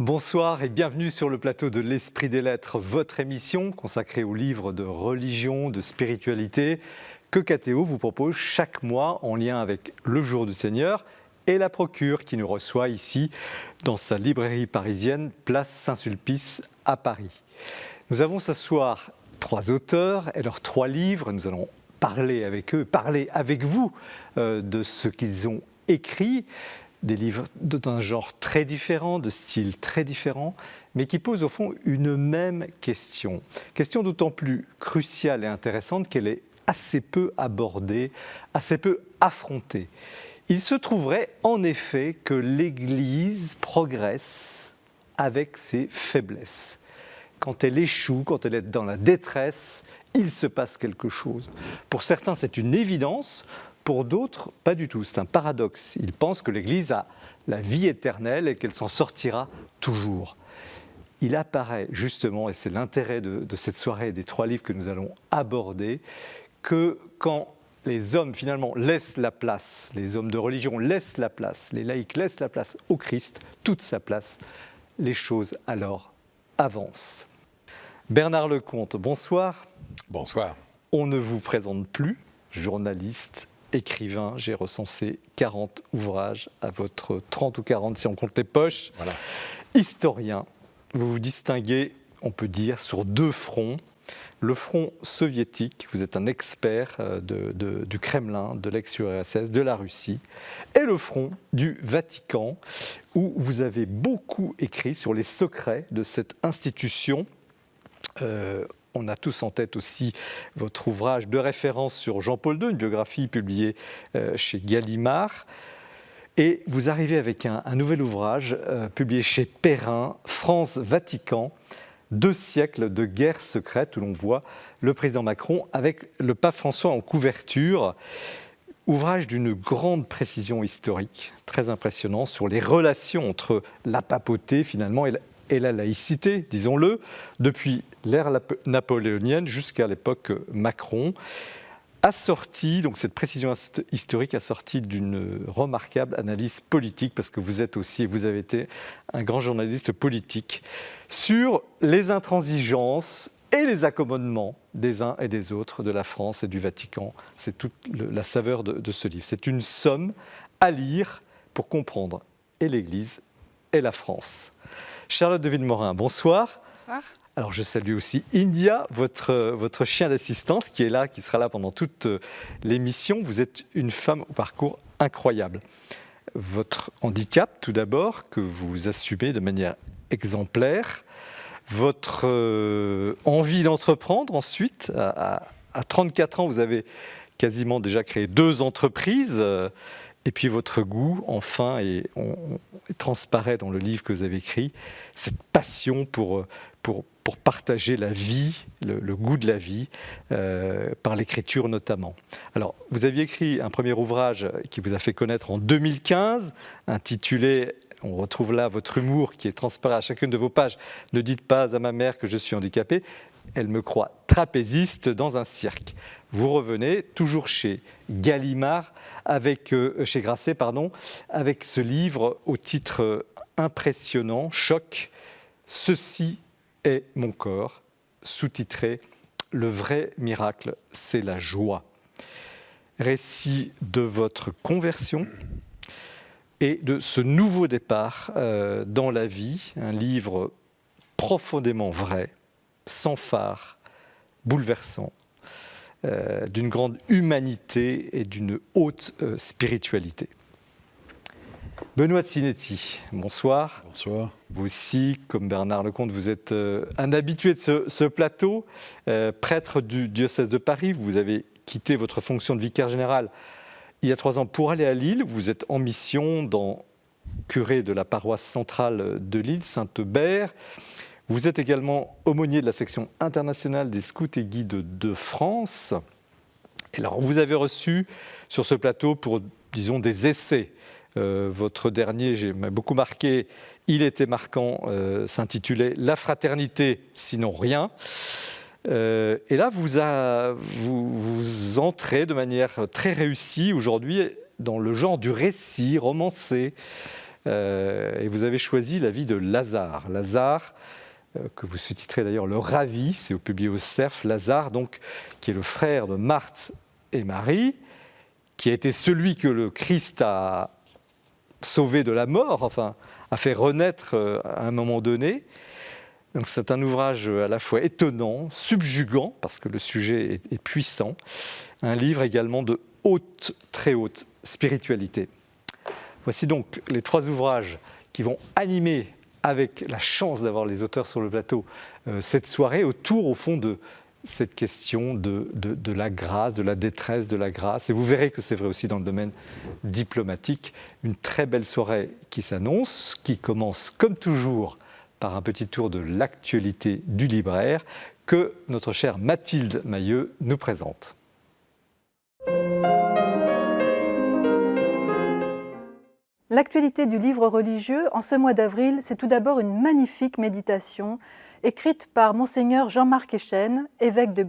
Bonsoir et bienvenue sur le plateau de l'Esprit des Lettres, votre émission consacrée aux livres de religion, de spiritualité que KTO vous propose chaque mois en lien avec le Jour du Seigneur et la Procure qui nous reçoit ici dans sa librairie parisienne, place Saint-Sulpice à Paris. Nous avons ce soir 3 auteurs et leurs 3 livres. Nous allons parler avec eux, parler avec vous de ce qu'ils ont écrit. Des livres d'un genre très différent, de style très différent, mais qui posent au fond une même question. Question d'autant plus cruciale et intéressante qu'elle est assez peu abordée, assez peu affrontée. Il se trouverait en effet que l'Église progresse avec ses faiblesses. Quand elle échoue, quand elle est dans la détresse, il se passe quelque chose. Pour certains, c'est une évidence. Pour d'autres, pas du tout. C'est un paradoxe. Ils pensent que l'Église a la vie éternelle et qu'elle s'en sortira toujours. Il apparaît justement, et c'est l'intérêt de cette soirée et des 3 livres que nous allons aborder, que quand les hommes finalement laissent la place, les hommes de religion laissent la place, les laïcs laissent la place au Christ, toute sa place, les choses alors avancent. Bernard Lecomte, bonsoir. Bonsoir. On ne vous présente plus, journaliste, écrivain, j'ai recensé 40 ouvrages à votre 30 ou 40 si on compte les poches. Voilà. Historien, vous vous distinguez, on peut dire, sur 2 fronts. Le front soviétique, vous êtes un expert du Kremlin, de l'ex-URSS, de la Russie, et le front du Vatican, où vous avez beaucoup écrit sur les secrets de cette institution. On a tous en tête aussi votre ouvrage de référence sur Jean-Paul II, une biographie publiée chez Gallimard. Et vous arrivez avec un nouvel ouvrage publié chez Perrin, France-Vatican, 2 siècles de guerre secrète, où l'on voit le président Macron avec le pape François en couverture. Ouvrage d'une grande précision historique, très impressionnant, sur les relations entre la papauté finalement et la laïcité, disons-le, depuis l'ère napoléonienne jusqu'à l'époque Macron, assorti, donc cette précision historique assortie d'une remarquable analyse politique, parce que vous êtes aussi, vous avez été un grand journaliste politique, sur les intransigeances et les accommodements des uns et des autres, de la France et du Vatican. C'est toute la saveur de ce livre. C'est une somme à lire pour comprendre et l'Église et la France. Charlotte de Villemorin, bonsoir. Bonsoir. Alors je salue aussi India, votre chien d'assistance qui est là, qui sera là pendant toute l'émission. Vous êtes une femme au parcours incroyable. Votre handicap, tout d'abord, que vous assumez de manière exemplaire. Votre envie d'entreprendre ensuite. À 34 ans, vous avez quasiment déjà créé 2 entreprises. Et puis votre goût, enfin, transparaît dans le livre que vous avez écrit, cette passion pour partager la vie, le goût de la vie, par l'écriture notamment. Alors, vous aviez écrit un premier ouvrage qui vous a fait connaître en 2015, intitulé, on retrouve là votre humour qui est transparent à chacune de vos pages, « Ne dites pas à ma mère que je suis handicapé, elle me croit trapéziste dans un cirque ». Vous revenez toujours chez Gallimard, chez Grasset, avec ce livre au titre impressionnant, choc, « Ceci est mon corps », sous-titré « Le vrai miracle, c'est la joie ». Récit de votre conversion et de ce nouveau départ dans la vie, un livre profondément vrai, sans phare, bouleversant, d'une grande humanité et d'une haute spiritualité. Benoît Sinetti, bonsoir. Bonsoir. Vous aussi, comme Bernard Lecomte, vous êtes un habitué de ce plateau, prêtre du diocèse de Paris. Vous avez quitté votre fonction de vicaire général il y a 3 ans pour aller à Lille. Vous êtes en mission dans curé de la paroisse centrale de Lille, Saint-Eubert. Vous êtes également aumônier de la section internationale des scouts et guides de France. Et alors, vous avez reçu sur ce plateau pour, disons, des essais. Votre dernier m'a beaucoup marqué, il était marquant, s'intitulait « La fraternité, sinon rien ». Et là, vous entrez de manière très réussie aujourd'hui dans le genre du récit romancé, et vous avez choisi la vie de Lazare. Lazare, que vous sous-titrez d'ailleurs Le Ravi, c'est publié au Cerf. Lazare, donc, qui est le frère de Marthe et Marie, qui a été celui que le Christ a sauvé de la mort, enfin, a fait renaître à un moment donné. Donc c'est un ouvrage à la fois étonnant, subjugant, parce que le sujet est puissant, un livre également de haute, très haute spiritualité. Voici donc les 3 ouvrages qui vont animer, avec la chance d'avoir les auteurs sur le plateau, cette soirée autour, au fond, de cette question de la grâce, de la détresse de la grâce. Et vous verrez que c'est vrai aussi dans le domaine diplomatique. Une très belle soirée qui s'annonce, qui commence comme toujours par un petit tour de l'actualité du libraire que notre chère Mathilde Mailleux nous présente. L'actualité du livre religieux en ce mois d'avril, c'est tout d'abord une magnifique méditation écrite par Monseigneur Jean-Marc Echen, évêque de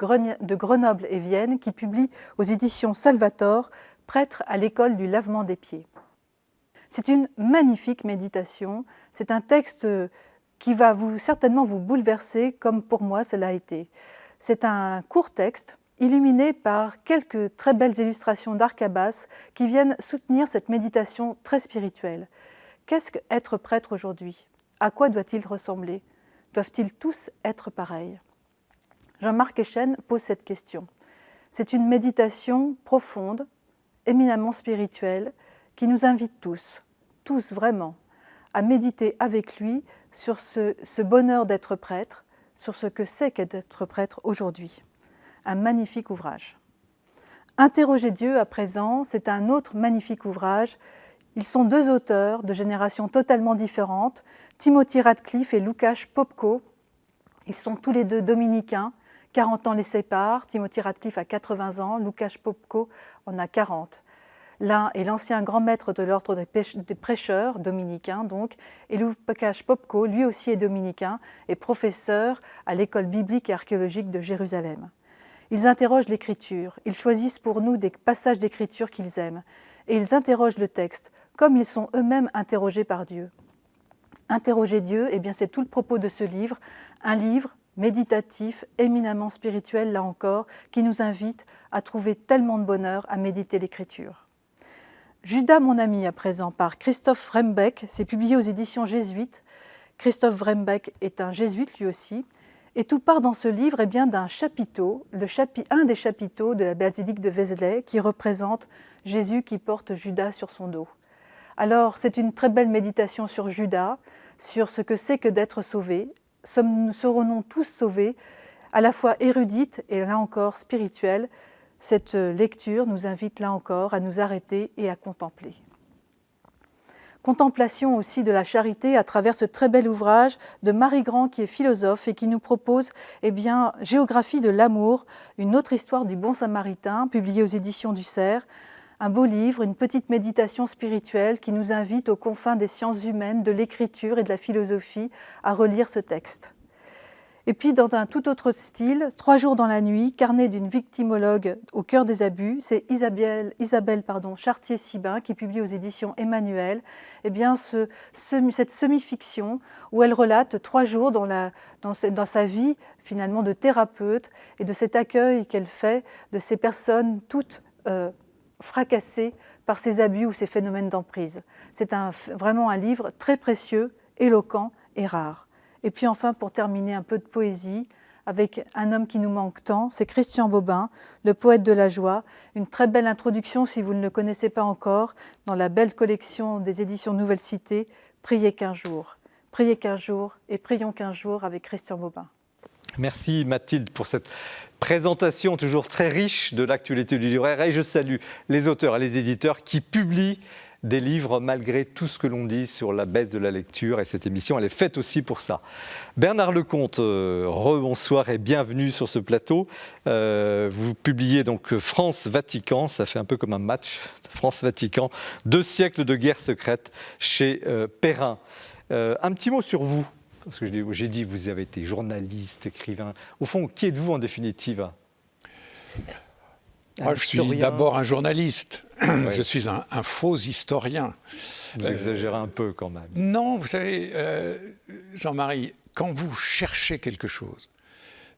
Grenoble et Vienne, qui publie aux éditions Salvator, prêtre à l'école du lavement des pieds. C'est une magnifique méditation, c'est un texte qui va certainement vous bouleverser, comme pour moi cela a été. C'est un court texte, illuminé par quelques très belles illustrations d'arcabas qui viennent soutenir cette méditation très spirituelle. Qu'est-ce qu'être prêtre aujourd'hui? À quoi doit-il ressembler? Doivent-ils tous être pareils? Jean-Marc Echen pose cette question. C'est une méditation profonde, éminemment spirituelle, qui nous invite tous vraiment, à méditer avec lui sur ce bonheur d'être prêtre, sur ce que c'est qu'être prêtre aujourd'hui. Un magnifique ouvrage. Interroger Dieu à présent, c'est un autre magnifique ouvrage. Ils sont 2 auteurs de générations totalement différentes, Timothy Radcliffe et Łukasz Popko. Ils sont tous les 2 dominicains, 40 ans les séparent. Timothy Radcliffe a 80 ans, Łukasz Popko en a 40. L'un est l'ancien grand maître de l'ordre des prêcheurs, dominicains donc, et Łukasz Popko, lui aussi est dominicain, et professeur à l'école biblique et archéologique de Jérusalem. Ils interrogent l'Écriture, ils choisissent pour nous des passages d'Écriture qu'ils aiment, et ils interrogent le texte, comme ils sont eux-mêmes interrogés par Dieu. Interroger Dieu, eh bien c'est tout le propos de ce livre, un livre méditatif, éminemment spirituel là encore, qui nous invite à trouver tellement de bonheur à méditer l'Écriture. Judas, mon ami, à présent, par Christophe Vrembeck, c'est publié aux éditions jésuites. Christophe Vrembeck est un jésuite lui aussi, et tout part dans ce livre d'un chapiteau, un des chapiteaux de la basilique de Vézelay, qui représente Jésus qui porte Judas sur son dos. Alors, c'est une très belle méditation sur Judas, sur ce que c'est que d'être sauvé. Serons-nous tous sauvés, à la fois érudite et là encore spirituelle. Cette lecture nous invite là encore à nous arrêter et à contempler. Contemplation aussi de la charité à travers ce très bel ouvrage de Marie Grand qui est philosophe et qui nous propose Géographie de l'amour, une autre histoire du bon samaritain, publié aux éditions du Cerf. Un beau livre, une petite méditation spirituelle qui nous invite aux confins des sciences humaines, de l'écriture et de la philosophie à relire ce texte. Et puis, dans un tout autre style, 3 jours dans la nuit, carnet d'une victimologue au cœur des abus, c'est Isabelle Chartier-Sibin qui publie aux éditions Emmanuel, cette semi-fiction où elle relate 3 jours dans sa vie finalement de thérapeute et de cet accueil qu'elle fait de ces personnes toutes fracassées par ces abus ou ces phénomènes d'emprise. C'est vraiment un livre très précieux, éloquent et rare. Et puis enfin, pour terminer, un peu de poésie, avec un homme qui nous manque tant, c'est Christian Bobin, le poète de la joie. Une très belle introduction, si vous ne le connaissez pas encore, dans la belle collection des éditions Nouvelle Cité, Priez 15 jours. Priez 15 jours et prions 15 jours avec Christian Bobin. Merci Mathilde pour cette présentation toujours très riche de l'actualité du libraire. Et je salue les auteurs et les éditeurs qui publient des livres malgré tout ce que l'on dit sur la baisse de la lecture, et cette émission elle est faite aussi pour ça. Bernard Lecomte, rebonsoir et bienvenue sur ce plateau. Vous publiez donc France-Vatican, ça fait un peu comme un match, France-Vatican, 2 siècles de guerre secrète chez Perrin. Un petit mot sur vous, parce que j'ai dit que vous avez été journaliste, écrivain. Au fond, qui êtes-vous en définitive? Moi, je suis d'abord un journaliste. je suis un faux historien. Vous exagérez un peu quand même. Non, vous savez, Jean-Marie, quand vous cherchez quelque chose,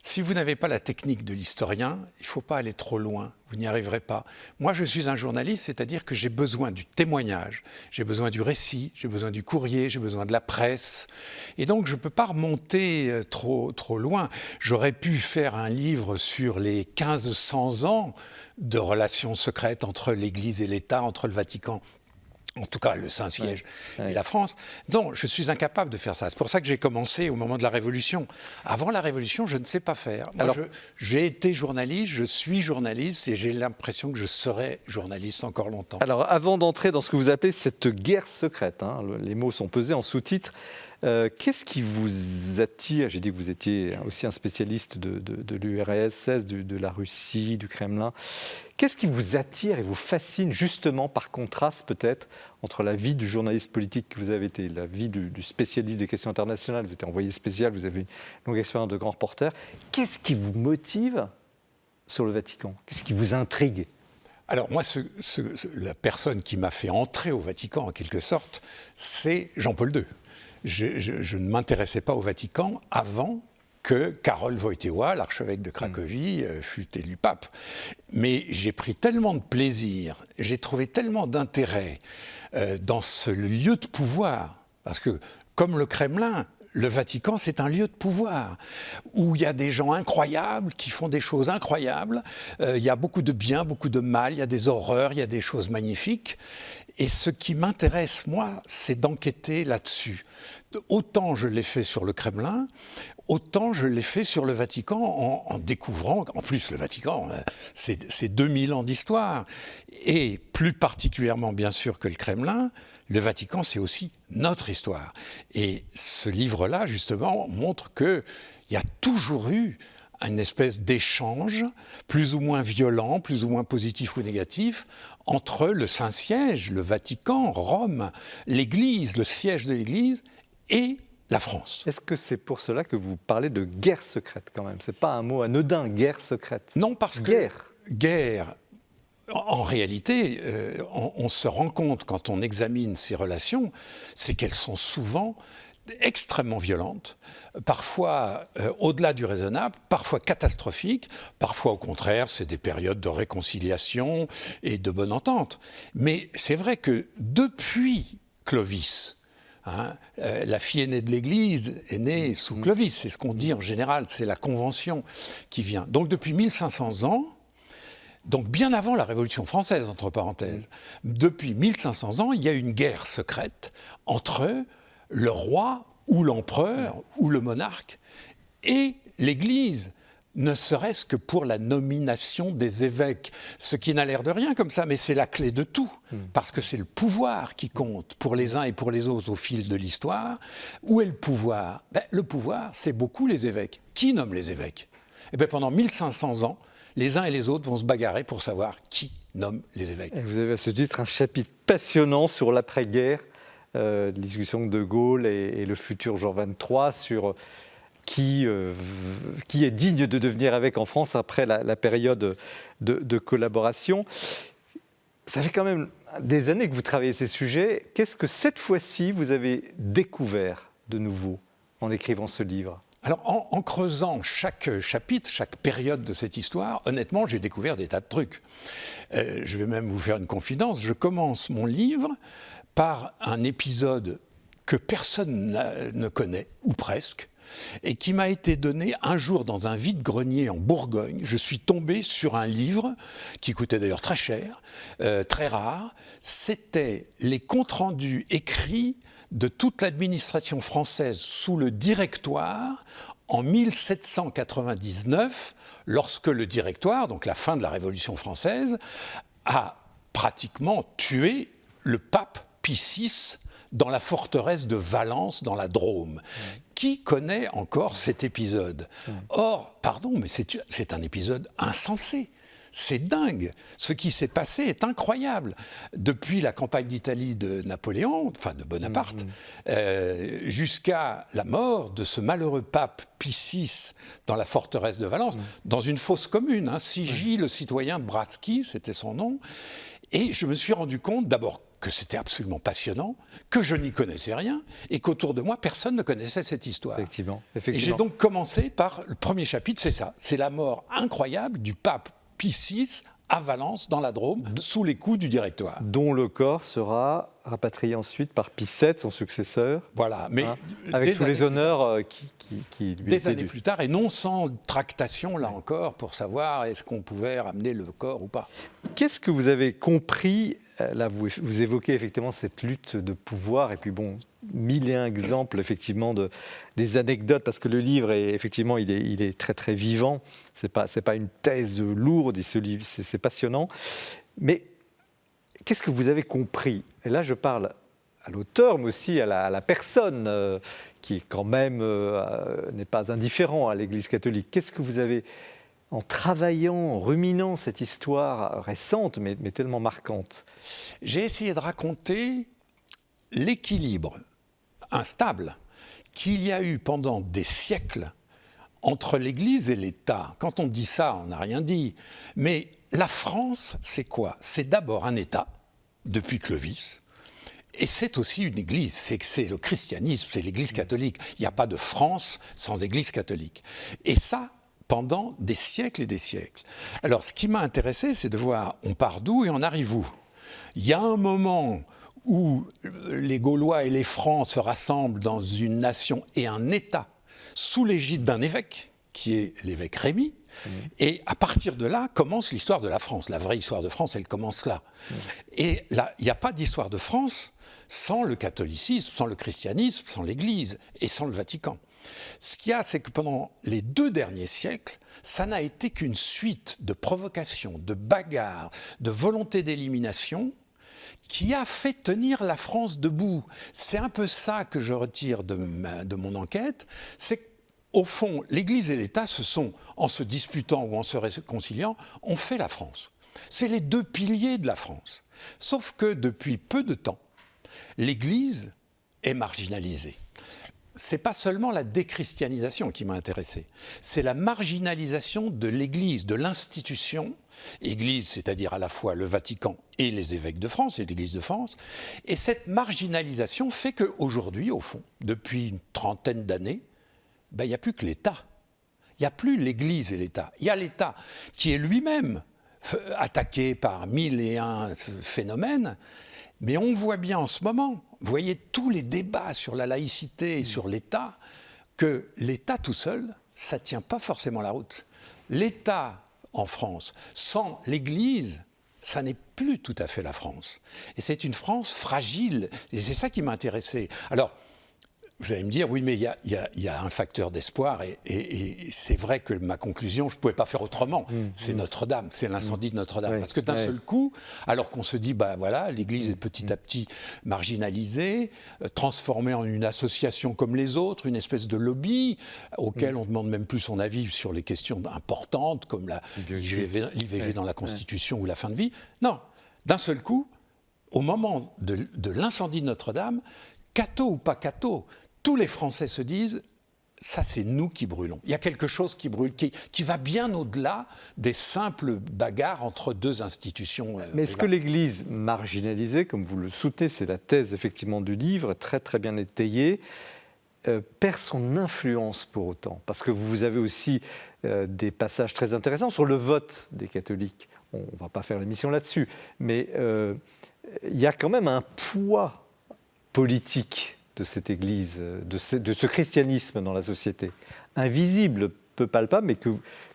si vous n'avez pas la technique de l'historien, il ne faut pas aller trop loin, vous n'y arriverez pas. Moi, je suis un journaliste, c'est-à-dire que j'ai besoin du témoignage, j'ai besoin du récit, j'ai besoin du courrier, j'ai besoin de la presse. Et donc, je ne peux pas remonter trop loin. J'aurais pu faire un livre sur les 1500 ans de relations secrètes entre l'Église et l'État, entre le Vatican, en tout cas le Saint-Siège et la France. Non, je suis incapable de faire ça. C'est pour ça que j'ai commencé au moment de la Révolution. Avant la Révolution, je ne sais pas faire. Moi, j'ai été journaliste, je suis journaliste et j'ai l'impression que je serai journaliste encore longtemps. Alors, avant d'entrer dans ce que vous appelez cette guerre secrète, hein, les mots sont pesés en sous-titres, qu'est-ce qui vous attire? J'ai dit que vous étiez aussi un spécialiste de l'URSS, de la Russie, du Kremlin. Qu'est-ce qui vous attire et vous fascine justement par contraste peut-être entre la vie du journaliste politique que vous avez été, la vie du spécialiste des questions internationales, vous êtes envoyé spécial, vous avez une longue expérience de grand reporter. Qu'est-ce qui vous motive sur le Vatican? Qu'est-ce qui vous intrigue? Alors moi, la personne qui m'a fait entrer au Vatican en quelque sorte, c'est Jean-Paul II. Je ne m'intéressais pas au Vatican avant que Karol Wojtyła, l'archevêque de Cracovie, fût élu pape. Mais j'ai pris tellement de plaisir, j'ai trouvé tellement d'intérêt dans ce lieu de pouvoir, parce que comme le Kremlin, le Vatican, c'est un lieu de pouvoir, où il y a des gens incroyables qui font des choses incroyables, il y a beaucoup de bien, beaucoup de mal, il y a des horreurs, il y a des choses magnifiques. Et ce qui m'intéresse, moi, c'est d'enquêter là-dessus. Autant je l'ai fait sur le Kremlin, autant je l'ai fait sur le Vatican en découvrant, en plus le Vatican, c'est 2000 ans d'histoire, et plus particulièrement bien sûr que le Kremlin, le Vatican c'est aussi notre histoire. Et ce livre-là justement montre qu'il y a toujours eu une espèce d'échange, plus ou moins violent, plus ou moins positif ou négatif, entre le Saint-Siège, le Vatican, Rome, l'Église, le siège de l'Église, et la France. Est-ce que c'est pour cela que vous parlez de guerre secrète quand même? Ce n'est pas un mot anodin, guerre secrète. Non, parce que guerre, en réalité, on se rend compte quand on examine ces relations, c'est qu'elles sont souvent extrêmement violentes, parfois au-delà du raisonnable, parfois catastrophiques, parfois au contraire, c'est des périodes de réconciliation et de bonne entente. Mais c'est vrai que depuis Clovis, la fille aînée de l'Église est née sous Clovis, c'est ce qu'on dit en général, c'est la Convention qui vient. Donc depuis 1500 ans, donc bien avant la Révolution française, entre parenthèses, depuis 1500 ans, il y a une guerre secrète entre le roi ou l'empereur ou le monarque et l'Église, ne serait-ce que pour la nomination des évêques. Ce qui n'a l'air de rien comme ça, mais c'est la clé de tout. Parce que c'est le pouvoir qui compte pour les uns et pour les autres au fil de l'histoire. Où est le pouvoir? Le pouvoir, c'est beaucoup les évêques. Qui nomme les évêques? Pendant 1500 ans, les uns et les autres vont se bagarrer pour savoir qui nomme les évêques. Et vous avez à ce titre un chapitre passionnant sur l'après-guerre, discussion de De Gaulle et le futur Jean XXIII sur qui est digne de devenir évêque en France après la période de collaboration. Ça fait quand même des années que vous travaillez ces sujets. Qu'est-ce que cette fois-ci vous avez découvert de nouveau en écrivant ce livre? Alors, en creusant chaque chapitre, chaque période de cette histoire, honnêtement, j'ai découvert des tas de trucs. Je vais même vous faire une confidence. Je commence mon livre par un épisode que personne ne connaît, ou presque, et qui m'a été donné un jour dans un vide-grenier en Bourgogne. Je suis tombé sur un livre qui coûtait d'ailleurs très cher, très rare. C'était les comptes rendus écrits de toute l'administration française sous le Directoire en 1799, lorsque le Directoire, donc la fin de la Révolution française, a pratiquement tué le pape Pie VI dans la forteresse de Valence, dans la Drôme. Qui connaît encore cet épisode? Or, pardon, mais c'est un épisode insensé. C'est dingue. Ce qui s'est passé est incroyable. Depuis la campagne d'Italie de Napoléon, enfin de Bonaparte, jusqu'à la mort de ce malheureux pape Pie VI dans la forteresse de Valence, dans une fosse commune. Sigis, le citoyen Bratski, c'était son nom. Et je me suis rendu compte d'abord que c'était absolument passionnant, que je n'y connaissais rien et qu'autour de moi, personne ne connaissait cette histoire. Effectivement. Et j'ai donc commencé par le premier chapitre, c'est ça. C'est la mort incroyable du pape Pie VI à Valence, dans la Drôme, sous les coups du Directoire. Dont le corps sera rapatrié ensuite par Pie VII, son successeur. Voilà, mais avec tous les honneurs qui lui étaient dus. Des années plus tard, et non sans tractation, là encore, pour savoir est-ce qu'on pouvait ramener le corps ou pas. Qu'est-ce que vous avez compris? Là, vous évoquez effectivement cette lutte de pouvoir, et puis bon, 1001 exemples effectivement des anecdotes, parce que le livre effectivement il est très très vivant. C'est pas une thèse lourde, c'est passionnant. Mais qu'est-ce que vous avez compris? Et là, je parle à l'auteur, mais aussi à la personne qui quand même n'est pas indifférent à l'Église catholique. Qu'est-ce que vous avez, en travaillant, en ruminant cette histoire récente, mais tellement marquante? J'ai essayé de raconter l'équilibre instable qu'il y a eu pendant des siècles entre l'Église et l'État. Quand on dit ça, on n'a rien dit. Mais la France, c'est quoi? C'est d'abord un État, depuis Clovis, et c'est aussi une Église. C'est le christianisme, c'est l'Église catholique. Il n'y a pas de France sans Église catholique. Et ça, pendant des siècles et des siècles. Alors, ce qui m'a intéressé, c'est de voir, on part d'où et on arrive où? Il y a un moment où les Gaulois et les Francs se rassemblent dans une nation et un État sous l'égide d'un évêque, qui est l'évêque Rémy. Et à partir de là commence l'histoire de la France. La vraie histoire de France, elle commence là. Et là, il n'y a pas d'histoire de France sans le catholicisme, sans le christianisme, sans l'Église et sans le Vatican. Ce qu'il y a, c'est que pendant les 2 derniers siècles, ça n'a été qu'une suite de provocations, de bagarres, de volontés d'élimination qui a fait tenir la France debout. C'est un peu ça que je retire de mon enquête, c'est qu'au fond, l'Église et l'État en se disputant ou en se réconciliant, ont fait la France. C'est les 2 piliers de la France. Sauf que depuis peu de temps, l'Église est marginalisée. C'est pas seulement la déchristianisation qui m'a intéressé, c'est la marginalisation de l'Église, de l'institution, Église, c'est-à-dire à la fois le Vatican et les évêques de France et l'Église de France, et cette marginalisation fait qu'aujourd'hui, au fond, depuis une trentaine d'années, il n'y a plus que l'État. Il n'y a plus l'Église et l'État. Il y a l'État qui est lui-même attaqué par 1001 phénomènes, mais on voit bien en ce moment, vous voyez tous les débats sur la laïcité et sur l'État, que l'État tout seul, ça ne tient pas forcément la route. L'État en France, sans l'Église, ça n'est plus tout à fait la France. Et c'est une France fragile, et c'est ça qui m'a intéressé. Alors, vous allez me dire, oui, mais il y a un facteur d'espoir, et c'est vrai que ma conclusion, je ne pouvais pas faire autrement. C'est Notre-Dame, c'est l'incendie de Notre-Dame. Parce que d'un seul coup, alors qu'on se dit, voilà, l'Église est petit à petit marginalisée, transformée en une association comme les autres, une espèce de lobby, auquel on ne demande même plus son avis sur les questions importantes, comme l'IVG dans la Constitution ou la fin de vie. Non, d'un seul coup, au moment de l'incendie de Notre-Dame, catho ou pas catho, tous les Français se disent, ça c'est nous qui brûlons. Il y a quelque chose qui brûle, qui va bien au-delà des simples bagarres entre 2 institutions. Mais est-ce que l'Église marginalisée, comme vous le soutenez, c'est la thèse effectivement du livre, très très bien étayée, perd son influence pour autant? Parce que vous avez aussi des passages très intéressants sur le vote des catholiques. On ne va pas faire l'émission là-dessus, mais il y a quand même un poids politique de cette Église, de ce christianisme dans la société, invisible, peu palpable, mais que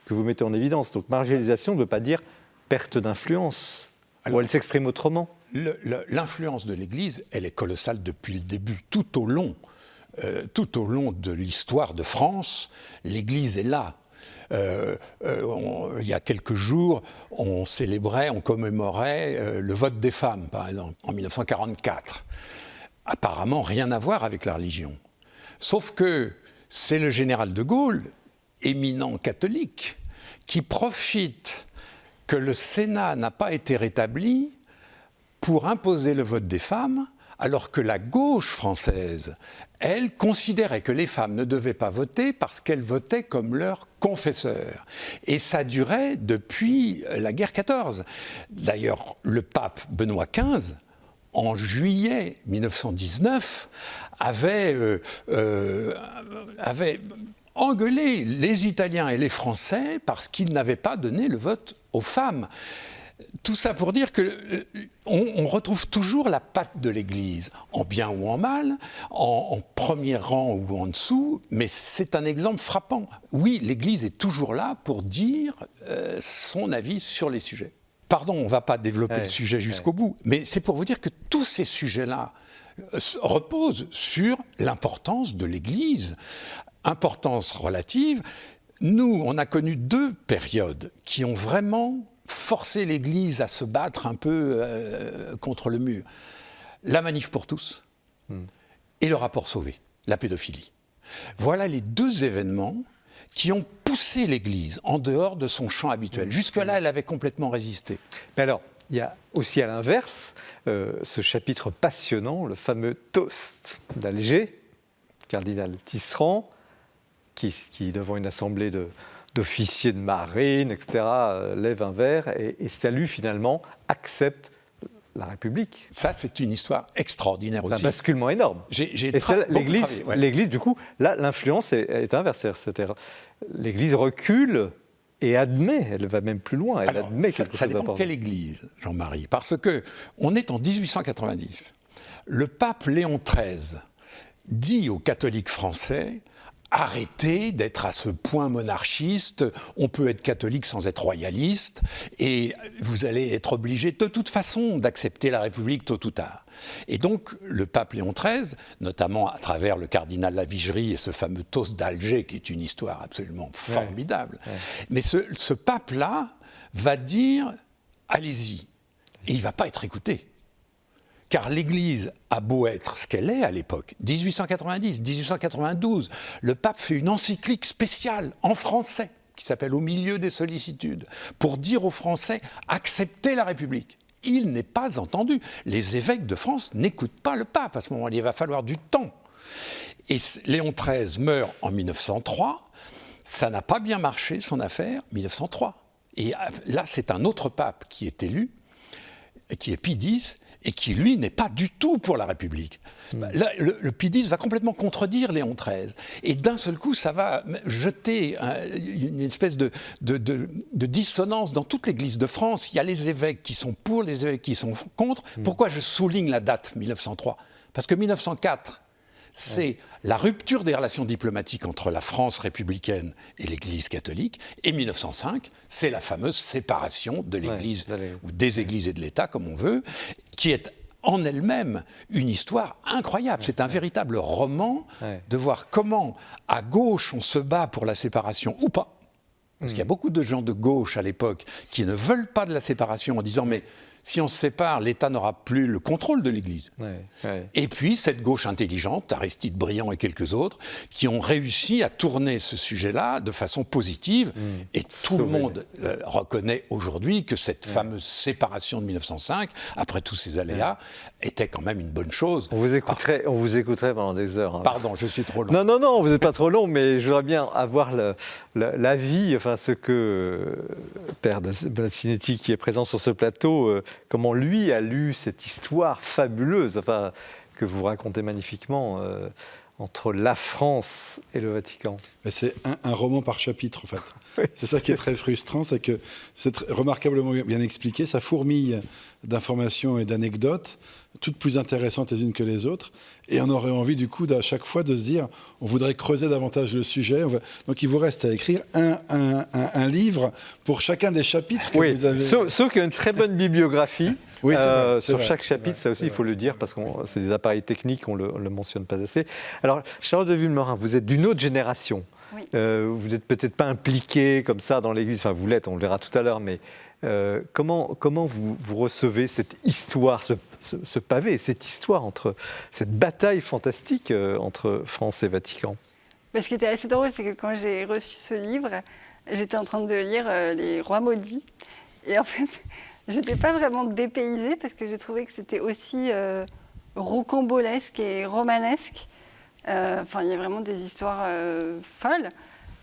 vous mettez en évidence. Donc marginalisation ne veut pas dire perte d'influence, ou elle s'exprime autrement. L'influence de l'Église, elle est colossale depuis le début, tout au long de l'histoire de France, l'Église est là. Il y a quelques jours, on commémorait le vote des femmes, par exemple, en 1944. Apparemment rien à voir avec la religion. Sauf que c'est le général de Gaulle, éminent catholique, qui profite que le Sénat n'a pas été rétabli pour imposer le vote des femmes alors que la gauche française, elle, considérait que les femmes ne devaient pas voter parce qu'elles votaient comme leur confesseur. Et ça durait depuis la guerre 14. D'ailleurs, le pape Benoît XV, en juillet 1919, avait engueulé les Italiens et les Français parce qu'ils n'avaient pas donné le vote aux femmes. Tout ça pour dire qu'on retrouve toujours la patte de l'Église, en bien ou en mal, en premier rang ou en dessous, mais c'est un exemple frappant. Oui, l'Église est toujours là pour dire son avis sur les sujets. Pardon, on ne va pas développer le sujet jusqu'au bout, mais c'est pour vous dire que tous ces sujets-là reposent sur l'importance de l'Église, importance relative. Nous, on a connu 2 périodes qui ont vraiment forcé l'Église à se battre un peu contre le mur. La manif pour tous et le rapport Sauvé, la pédophilie. Voilà les 2 événements qui ont poussé l'Église en dehors de son champ habituel. Jusque-là, elle avait complètement résisté. Mais alors, il y a aussi à l'inverse ce chapitre passionnant, le fameux toast d'Alger, cardinal Tisserand, qui devant une assemblée d'officiers de marine, etc., lève un verre et salue finalement, accepte la République. Ça, c'est une histoire extraordinaire aussi. C'est un basculement énorme. L'Église, du coup, là, l'influence est inverse. C'est-à-dire, l'Église recule et admet, elle va même plus loin, elle admet quelque chose d'important. Ça dépend quelle Église, Jean-Marie, parce qu'on est en 1890. Le pape Léon XIII dit aux catholiques français: arrêtez d'être à ce point monarchiste, on peut être catholique sans être royaliste, et vous allez être obligé de toute façon d'accepter la République tôt ou tard. Et donc le pape Léon XIII, notamment à travers le cardinal Lavigerie et ce fameux toast d'Alger, qui est une histoire absolument formidable, mais ce pape-là va dire allez-y, et il ne va pas être écouté. Car l'Église a beau être ce qu'elle est à l'époque, 1890, 1892, le pape fait une encyclique spéciale en français qui s'appelle « Au milieu des sollicitudes » pour dire aux Français « acceptez la République ». Il n'est pas entendu. Les évêques de France n'écoutent pas le pape à ce moment-là, il va falloir du temps. Et Léon XIII meurt en 1903, ça n'a pas bien marché son affaire, 1903. Et là, c'est un autre pape qui est élu, qui est Pie X, et qui, lui, n'est pas du tout pour la République. Là, le Pie X va complètement contredire Léon XIII. Et d'un seul coup, ça va jeter une espèce de dissonance dans toute l'Église de France. Il y a les évêques qui sont pour, les évêques qui sont contre. Pourquoi je souligne la date 1903 ? Parce que 1904, c'est la rupture des relations diplomatiques entre la France républicaine et l'Église catholique. Et 1905, c'est la fameuse séparation de l'Église, ou des Églises et de l'État, comme on veut, qui est en elle-même une histoire incroyable. C'est un véritable roman de voir comment, à gauche, on se bat pour la séparation ou pas. Parce qu'il y a beaucoup de gens de gauche à l'époque qui ne veulent pas de la séparation en disant « mais si on se sépare, l'État n'aura plus le contrôle de l'Église ». Et puis cette gauche intelligente, Aristide Briand et quelques autres, qui ont réussi à tourner ce sujet-là de façon positive. Et tout le monde reconnaît aujourd'hui que cette fameuse séparation de 1905, après tous ces aléas, était quand même une bonne chose. On vous écouterait pendant des heures. Hein. Pardon, je suis trop long. Non, vous n'êtes pas trop long, mais je voudrais bien avoir l'avis, enfin ce que Père Bassinetti, qui est présent sur ce plateau, comment lui a lu cette histoire fabuleuse, enfin, que vous racontez magnifiquement, entre la France et le Vatican. C'est un roman par chapitre, en fait. Oui, c'est ça qui est très frustrant, c'est que c'est remarquablement bien expliqué, ça fourmille d'informations et d'anecdotes, toutes plus intéressantes les unes que les autres, et on aurait envie du coup à chaque fois de se dire, on voudrait creuser davantage le sujet, donc il vous reste à écrire un livre pour chacun des chapitres que vous avez... Sauf qu'il y a une très bonne bibliographie. Oui, sur chaque chapitre, ça aussi, il faut le dire, parce que c'est des appareils techniques, on ne le mentionne pas assez. Alors, Charlotte de Villemorin, vous êtes d'une autre génération. Oui. Vous n'êtes peut-être pas impliquée comme ça dans l'Église, enfin vous l'êtes, on le verra tout à l'heure, mais comment vous recevez cette histoire, ce pavé, cette histoire, cette bataille fantastique entre France et Vatican ? Ce qui était assez drôle, c'est que quand j'ai reçu ce livre, j'étais en train de lire Les Rois maudits, et en fait... Je n'étais pas vraiment dépaysée parce que j'ai trouvé que c'était aussi rocambolesque et romanesque. Enfin, il y a vraiment des histoires folles.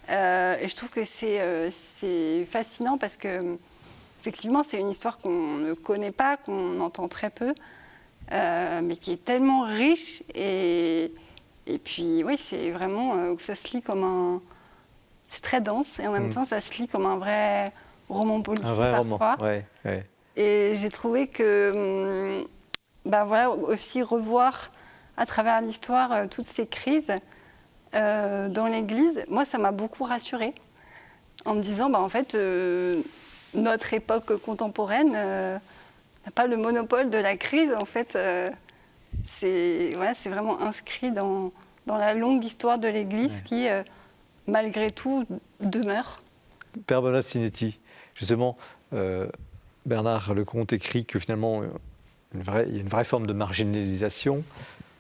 Et je trouve que c'est fascinant parce que, effectivement, c'est une histoire qu'on ne connaît pas, qu'on entend très peu, mais qui est tellement riche. Et puis, oui, c'est vraiment que ça se lit comme un... C'est très dense et en même temps, ça se lit comme un vrai roman policier parfois. Ouais. Et j'ai trouvé que, voilà, aussi revoir à travers l'histoire toutes ces crises dans l'Église, moi, ça m'a beaucoup rassurée en me disant, en fait, notre époque contemporaine n'a pas le monopole de la crise. En fait, c'est vraiment inscrit dans la longue histoire de l'Église qui, malgré tout, demeure. Père Benoît Sinetti, justement, Bernard Lecomte écrit que finalement, il y a une vraie forme de marginalisation,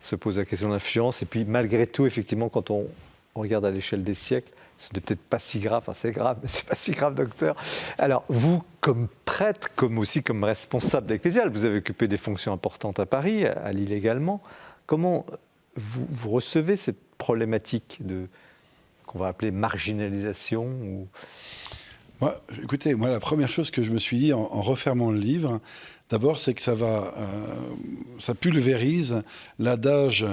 se pose la question de l'influence, et puis malgré tout, effectivement, quand on regarde à l'échelle des siècles, ce n'est peut-être pas si grave, enfin c'est grave, mais c'est pas si grave, docteur. Alors, vous, comme prêtre, comme responsable ecclésial, vous avez occupé des fonctions importantes à Paris, à Lille également, comment vous recevez cette problématique qu'on va appeler marginalisation ou... Écoutez, la première chose que je me suis dit en refermant le livre, d'abord, c'est que ça pulvérise l'adage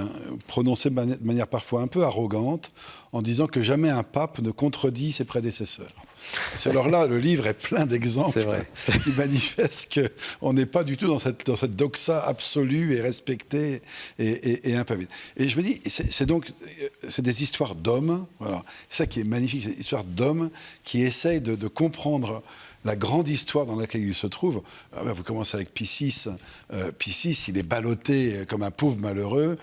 prononcé de manière parfois un peu arrogante, en disant que jamais un pape ne contredit ses prédécesseurs. Alors là, le livre est plein d'exemples qui manifestent qu'on n'est pas du tout dans cette doxa absolue et respectée et impavée. Et je me dis, c'est des histoires d'hommes, voilà. C'est ça qui est magnifique, c'est des histoires d'hommes qui essayent de comprendre la grande histoire dans laquelle il se trouve. Vous commencez avec Pie VI. Pie VI, il est ballotté comme un pauvre malheureux.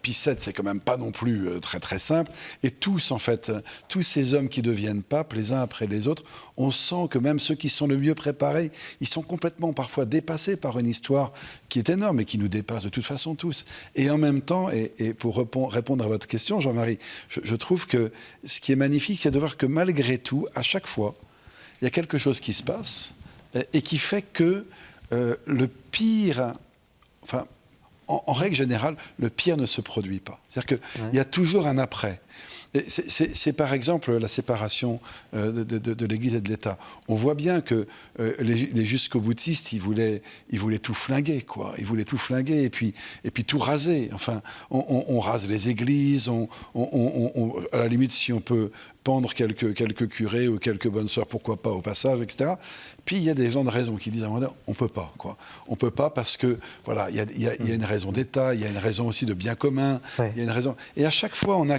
Pie VII, c'est quand même pas non plus très très simple. Et tous, en fait, tous ces hommes qui deviennent papes, les uns après les autres, on sent que même ceux qui sont le mieux préparés, ils sont complètement parfois dépassés par une histoire qui est énorme et qui nous dépasse de toute façon tous. Et en même temps, et pour répondre à votre question, Jean-Marie, je trouve que ce qui est magnifique, c'est de voir que malgré tout, à chaque fois, il y a quelque chose qui se passe et qui fait que le pire... Enfin, en règle générale, le pire ne se produit pas. C'est-à-dire qu'il y a toujours un après. C'est par exemple la séparation de l'Église et de l'État. On voit bien que les jusqu'au-boutistes, ils voulaient tout flinguer, quoi. Ils voulaient tout flinguer et puis tout raser. Enfin, on rase les églises, à la limite, si on peut pendre quelques curés ou quelques bonnes sœurs, pourquoi pas, au passage, etc. Puis il y a des gens de raison qui disent à un moment donné, on peut pas, quoi. On peut pas parce que, voilà, il y a une raison d'État, il y a une raison aussi de bien commun, il y a une raison... Et à chaque fois, on a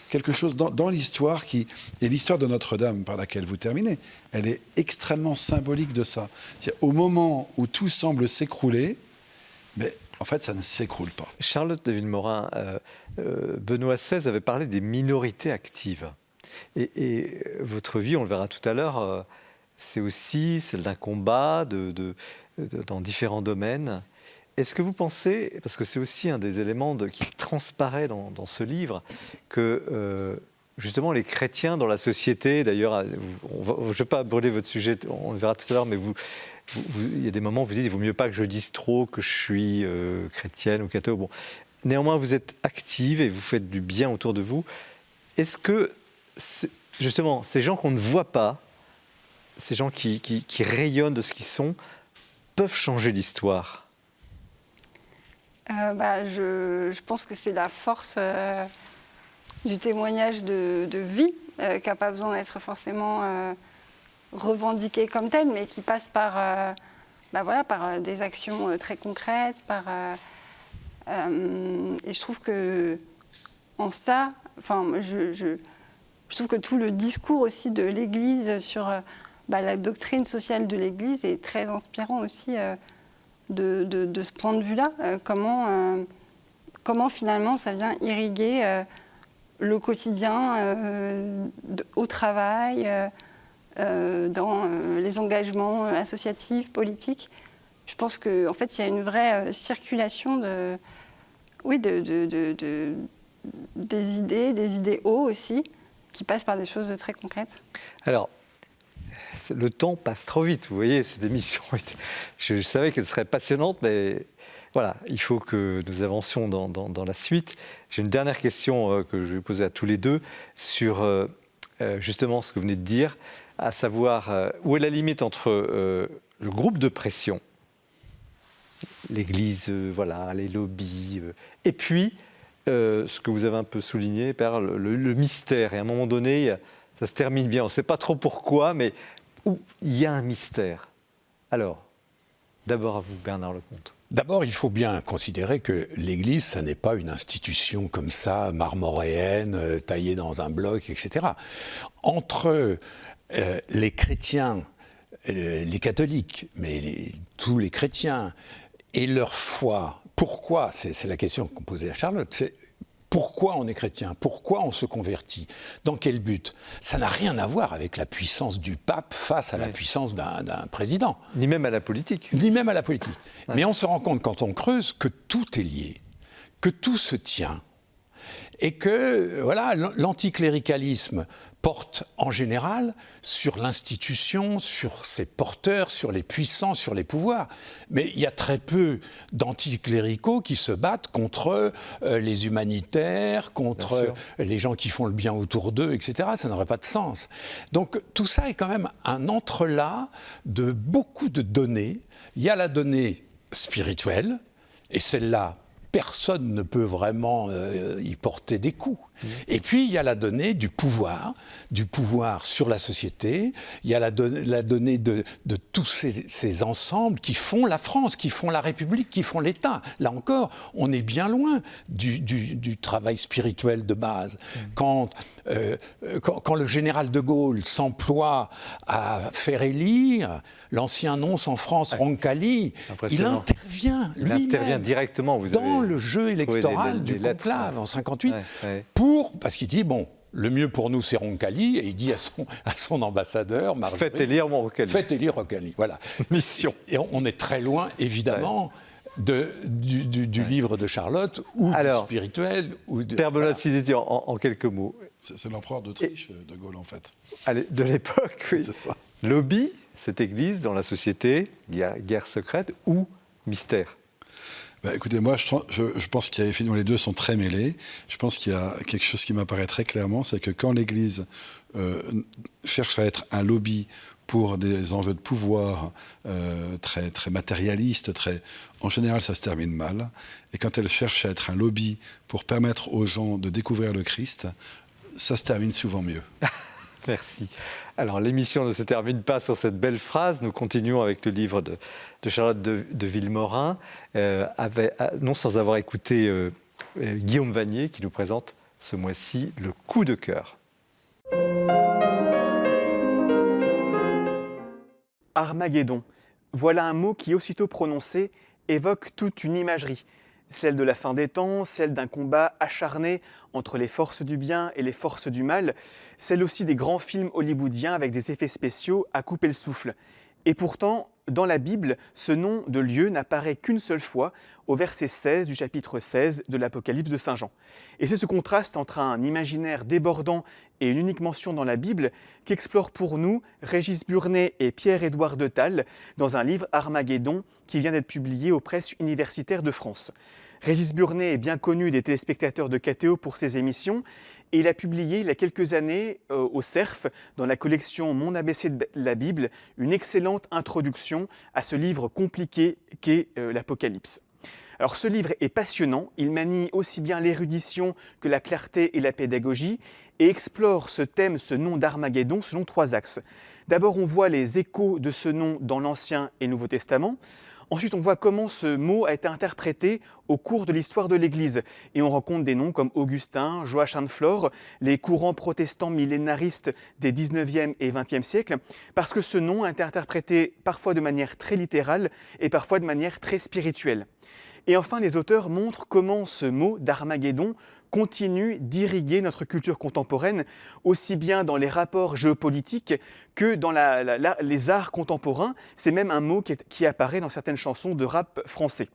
quelque chose dans l'histoire et l'histoire de Notre-Dame par laquelle vous terminez, elle est extrêmement symbolique de ça. C'est-à-dire, au moment où tout semble s'écrouler, mais en fait, ça ne s'écroule pas. Charlotte de Villemorin, Benoît XVI avait parlé des minorités actives. Et votre vie, on le verra tout à l'heure, c'est aussi celle d'un combat dans différents domaines. Est-ce que vous pensez, parce que c'est aussi un des éléments qui transparaît dans ce livre, que justement les chrétiens dans la société, d'ailleurs, je ne vais pas brûler votre sujet, on le verra tout à l'heure, mais il y a des moments où vous dites il vaut mieux pas que je dise trop que je suis chrétienne ou catholique. Bon. Néanmoins, vous êtes active et vous faites du bien autour de vous. Est-ce que, justement, ces gens qu'on ne voit pas, ces gens qui rayonnent de ce qu'ils sont, peuvent changer l'histoire ? Je pense que c'est la force du témoignage de vie qui n'a pas besoin d'être forcément revendiqué comme tel, mais qui passe par des actions très concrètes. Et je trouve que en ça, je trouve que tout le discours aussi de l'Église sur la doctrine sociale de l'Église est très inspirant aussi. De ce point de vue-là, comment finalement ça vient irriguer le quotidien au travail, dans les engagements associatifs, politiques. Je pense qu'en fait, il y a une vraie circulation des idéaux aussi, qui passent par des choses très concrètes. Alors, le temps passe trop vite, vous voyez, cette émission. Je savais qu'elle serait passionnante, mais voilà, il faut que nous avancions dans la suite. J'ai une dernière question que je vais poser à tous les deux sur justement ce que vous venez de dire, à savoir où est la limite entre le groupe de pression, l'Église, voilà, les lobbies, et puis ce que vous avez un peu souligné, Père, le mystère. Et à un moment donné, ça se termine bien. On ne sait pas trop pourquoi, mais il y a un mystère. Alors, d'abord à vous, Bernard Lecomte. D'abord, il faut bien considérer que l'Église, ça n'est pas une institution comme ça, marmoréenne, taillée dans un bloc, etc. Entre les chrétiens, les catholiques, mais tous les chrétiens, et leur foi, pourquoi, c'est la question qu'on posait à Charlotte, c'est pourquoi on est chrétien, pourquoi on se convertit, dans quel but? Ça n'a rien à voir avec la puissance du pape face à la puissance d'un président. Ni même à la politique. Ni même à la politique. Ouais. Mais on se rend compte quand on creuse que tout est lié, que tout se tient. Et que voilà, l'anticléricalisme porte en général sur l'institution, sur ses porteurs, sur les puissants, sur les pouvoirs. Mais il y a très peu d'anticléricaux qui se battent contre les humanitaires, contre les gens qui font le bien autour d'eux, etc. Ça n'aurait pas de sens. Donc tout ça est quand même un entrelac de beaucoup de données. Il y a la donnée spirituelle, et celle-là, personne ne peut vraiment y porter des coups. Et puis, il y a la donnée du pouvoir sur la société, il y a la donnée de tous ces ensembles qui font la France, qui font la République, qui font l'État. Là encore, on est bien loin du travail spirituel de base. Quand le général de Gaulle s'emploie à faire élire l'ancien nonce en France, Roncalli, il intervient lui-même directement dans le jeu électoral du conclave en 58, parce qu'il dit, bon, le mieux pour nous, c'est Roncalli, et il dit à son ambassadeur, Marjorie, faites élire Roncalli. Faites élire Roncalli, voilà. Mission. Et on est très loin, évidemment, du livre de Charlotte, ou du spirituel. Ou de, Père Benoît-Cizetti, en quelques mots. C'est l'empereur d'Autriche, de Gaulle, en fait. Allez, de l'époque, oui. C'est ça. Lobby, cette église dans la société, guerre secrète, ou mystère? Écoutez, moi, je pense qu'il y a, effectivement, les deux sont très mêlés. Je pense qu'il y a quelque chose qui m'apparaît très clairement, c'est que quand l'Église cherche à être un lobby pour des enjeux de pouvoir très, très matérialistes, en général, ça se termine mal. Et quand elle cherche à être un lobby pour permettre aux gens de découvrir le Christ, ça se termine souvent mieux. Merci. Alors, l'émission ne se termine pas sur cette belle phrase. Nous continuons avec le livre de Charlotte de Villemorin, non sans avoir écouté Guillaume Vanier qui nous présente ce mois-ci le coup de cœur. Armageddon. Voilà un mot qui, aussitôt prononcé, évoque toute une imagerie. Celle de la fin des temps, celle d'un combat acharné entre les forces du bien et les forces du mal, celle aussi des grands films hollywoodiens avec des effets spéciaux à couper le souffle. Et pourtant, dans la Bible, ce nom de lieu n'apparaît qu'une seule fois, au verset 16 du chapitre 16 de l'Apocalypse de Saint Jean. Et c'est ce contraste entre un imaginaire débordant et une unique mention dans la Bible qu'explorent pour nous Régis Burnet et Pierre-Édouard de Tal dans un livre Armageddon qui vient d'être publié aux presses universitaires de France. Régis Burnet est bien connu des téléspectateurs de KTO pour ses émissions et il a publié il y a quelques années au CERF, dans la collection Mon ABC de la Bible, une excellente introduction à ce livre compliqué qu'est l'Apocalypse. Alors ce livre est passionnant, il manie aussi bien l'érudition que la clarté et la pédagogie et explore ce thème, ce nom d'Armageddon selon 3 axes. D'abord on voit les échos de ce nom dans l'Ancien et Nouveau Testament. Ensuite, on voit comment ce mot a été interprété au cours de l'histoire de l'Église. Et on rencontre des noms comme Augustin, Joachim de Flore, les courants protestants millénaristes des 19e et 20e siècles, parce que ce nom a été interprété parfois de manière très littérale et parfois de manière très spirituelle. Et enfin, les auteurs montrent comment ce mot d'Armageddon continue d'irriguer notre culture contemporaine, aussi bien dans les rapports géopolitiques que dans les arts contemporains. C'est même un mot qui apparaît dans certaines chansons de rap français.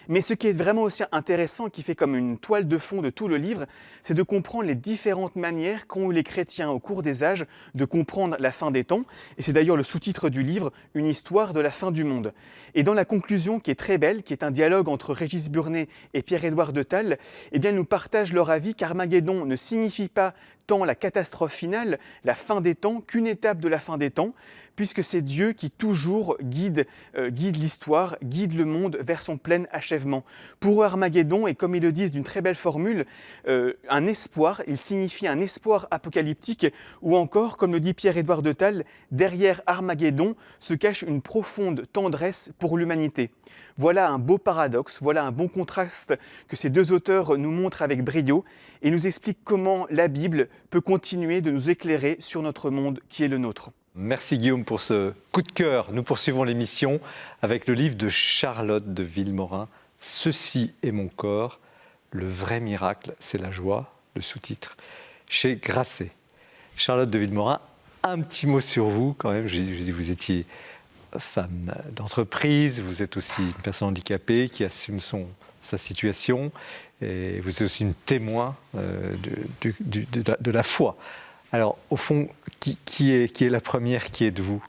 Mais ce qui est vraiment aussi intéressant, qui fait comme une toile de fond de tout le livre, c'est de comprendre les différentes manières qu'ont eu les chrétiens au cours des âges de comprendre la fin des temps. Et c'est d'ailleurs le sous-titre du livre, Une histoire de la fin du monde. Et dans la conclusion, qui est très belle, qui est un dialogue entre Régis Burnet et Pierre-Édouard de Tall, eh bien, ils nous partagent leur avis qu'Armageddon ne signifie pas tant la catastrophe finale, la fin des temps, qu'une étape de la fin des temps, puisque c'est Dieu qui toujours guide l'histoire, guide le monde vers son plein achèvement. Pour eux, Armageddon est, comme ils le disent d'une très belle formule, un espoir, il signifie un espoir apocalyptique, ou encore, comme le dit Pierre-Édouard de Tall, derrière Armageddon se cache une profonde tendresse pour l'humanité. Voilà un beau paradoxe, voilà un bon contraste que ces deux auteurs nous montrent avec brio et nous expliquent comment la Bible peut continuer de nous éclairer sur notre monde qui est le nôtre. Merci Guillaume pour ce coup de cœur. Nous poursuivons l'émission avec le livre de Charlotte de Villemorin, « Ceci est mon corps, le vrai miracle, c'est la joie », le sous-titre, chez Grasset. Charlotte de Villemorin, un petit mot sur vous quand même. J'ai dit vous étiez femme d'entreprise, vous êtes aussi une personne handicapée qui assume sa situation et vous êtes aussi une témoin de la foi. Alors, au fond, qui est la première, qui êtes-vous ?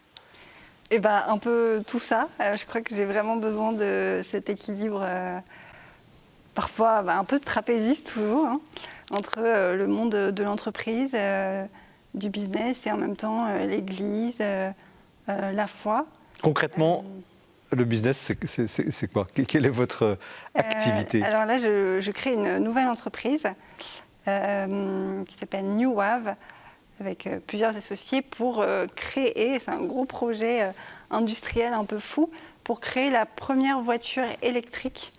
Eh ben, un peu tout ça. Je crois que j'ai vraiment besoin de cet équilibre, parfois un peu de trapéziste toujours, hein, entre le monde de l'entreprise, du business et en même temps l'Église, la foi. Concrètement, le business, c'est quoi ? Quelle est votre activité ? Alors là, je crée une nouvelle entreprise qui s'appelle New Wave, avec plusieurs associés pour créer, c'est un gros projet industriel un peu fou, pour créer la première voiture électrique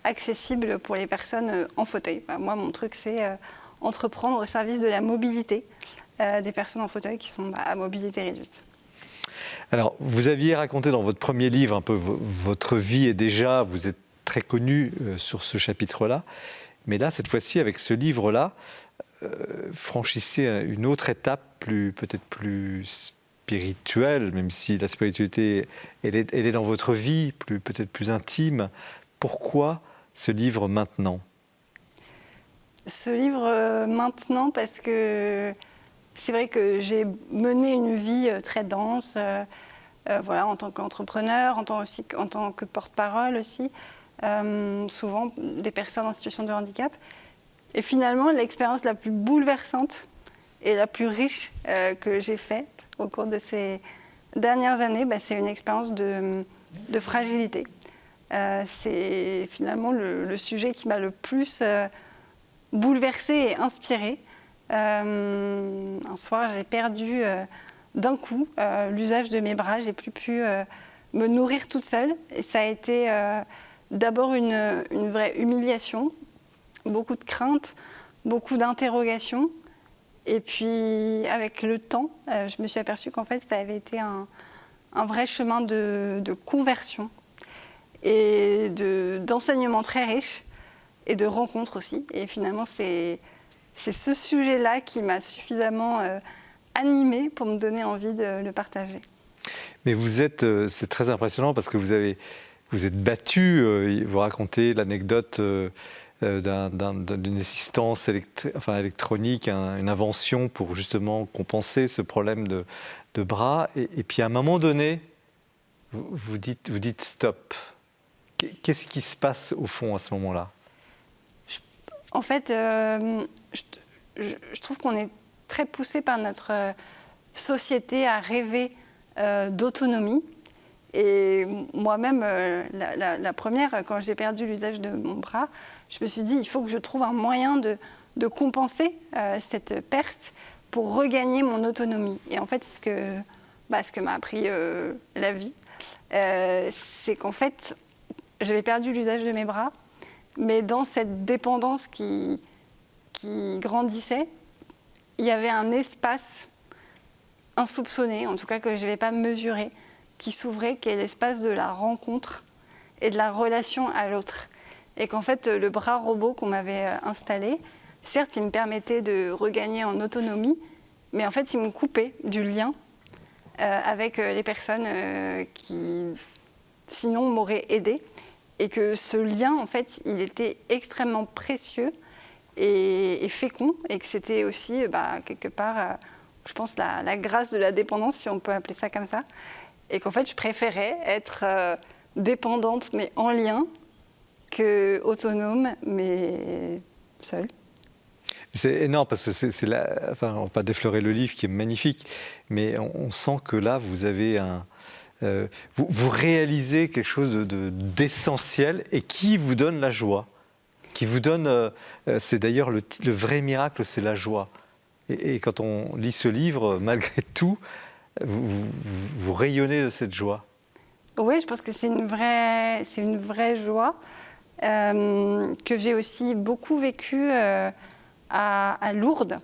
accessible pour les personnes en fauteuil. Moi, mon truc, c'est entreprendre au service de la mobilité des personnes en fauteuil qui sont à mobilité réduite. Alors, vous aviez raconté dans votre premier livre un peu votre vie et déjà, vous êtes très connu sur ce chapitre-là. Mais là, cette fois-ci, avec ce livre-là, franchissez une autre étape, peut-être plus spirituelle, même si la spiritualité, elle est dans votre vie, peut-être plus intime. Pourquoi ce livre maintenant ? Ce livre maintenant parce que c'est vrai que j'ai mené une vie très dense, voilà, en tant qu'entrepreneur, en tant que porte-parole aussi, souvent des personnes en situation de handicap. Et finalement, l'expérience la plus bouleversante et la plus riche que j'ai faite au cours de ces dernières années, c'est une expérience de fragilité. C'est finalement le sujet qui m'a le plus bouleversée et inspirée. Un soir, j'ai perdu d'un coup l'usage de mes bras. J'ai plus pu me nourrir toute seule. Et ça a été d'abord une vraie humiliation, beaucoup de craintes, beaucoup d'interrogations. Et puis, avec le temps, je me suis aperçue qu'en fait, ça avait été un vrai chemin de conversion et d'enseignement très riche et de rencontres aussi. Et finalement, c'est ce sujet-là qui m'a suffisamment animée pour me donner envie de le partager. Mais c'est très impressionnant parce que vous êtes battu, vous racontez l'anecdote d'une assistance électronique, une invention pour justement compenser ce problème de bras. Et puis à un moment donné, vous dites stop. Qu'est-ce qui se passe au fond à ce moment-là ? En fait, je trouve qu'on est très poussé par notre société à rêver d'autonomie. Et moi-même, la première, quand j'ai perdu l'usage de mon bras, je me suis dit, il faut que je trouve un moyen de compenser cette perte pour regagner mon autonomie. Et en fait, ce que m'a appris la vie, c'est qu'en fait, j'avais perdu l'usage de mes bras, mais dans cette dépendance qui grandissait, il y avait un espace insoupçonné, en tout cas que je n'avais pas mesuré, qui s'ouvrait, qui est l'espace de la rencontre et de la relation à l'autre. Et qu'en fait, le bras robot qu'on m'avait installé, certes, il me permettait de regagner en autonomie, mais en fait, il me coupait du lien avec les personnes qui, sinon, m'auraient aidée. et que ce lien, en fait, il était extrêmement précieux et fécond, et que c'était aussi, quelque part, je pense, la grâce de la dépendance, si on peut appeler ça comme ça, et qu'en fait, je préférais être dépendante, mais en lien, que autonome, mais seule. C'est énorme parce que c'est là, enfin, on ne va pas déflorer le livre qui est magnifique, mais on sent que là, vous avez vous réalisez quelque chose d'essentiel et qui vous donne la joie. Qui vous donne, c'est d'ailleurs le vrai miracle, c'est la joie. Et quand on lit ce livre, malgré tout, vous rayonnez de cette joie. Oui, je pense que c'est une vraie joie que j'ai aussi beaucoup vécue à Lourdes,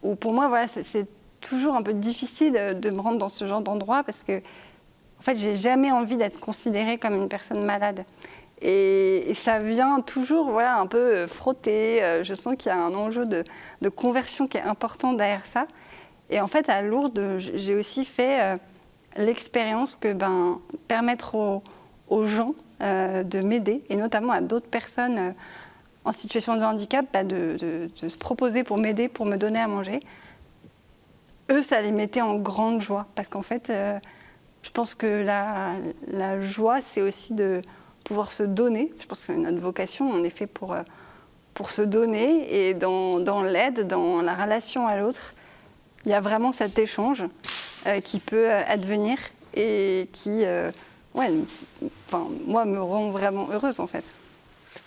où pour moi, voilà, c'est toujours un peu difficile de me rendre dans ce genre d'endroit parce que, en fait, j'ai jamais envie d'être considérée comme une personne malade. Et ça vient toujours, voilà, un peu frotter. Je sens qu'il y a un enjeu de conversion qui est important derrière ça. Et en fait, à Lourdes, j'ai aussi fait l'expérience que permettre aux gens de m'aider, et notamment à d'autres personnes en situation de handicap, de se proposer pour m'aider, pour me donner à manger. Eux, ça les mettait en grande joie, parce qu'en fait, je pense que la joie, c'est aussi de pouvoir se donner. Je pense que c'est notre vocation, on est fait pour se donner, et dans l'aide, dans la relation à l'autre, il y a vraiment cet échange qui peut advenir et qui, moi, me rend vraiment heureuse, en fait.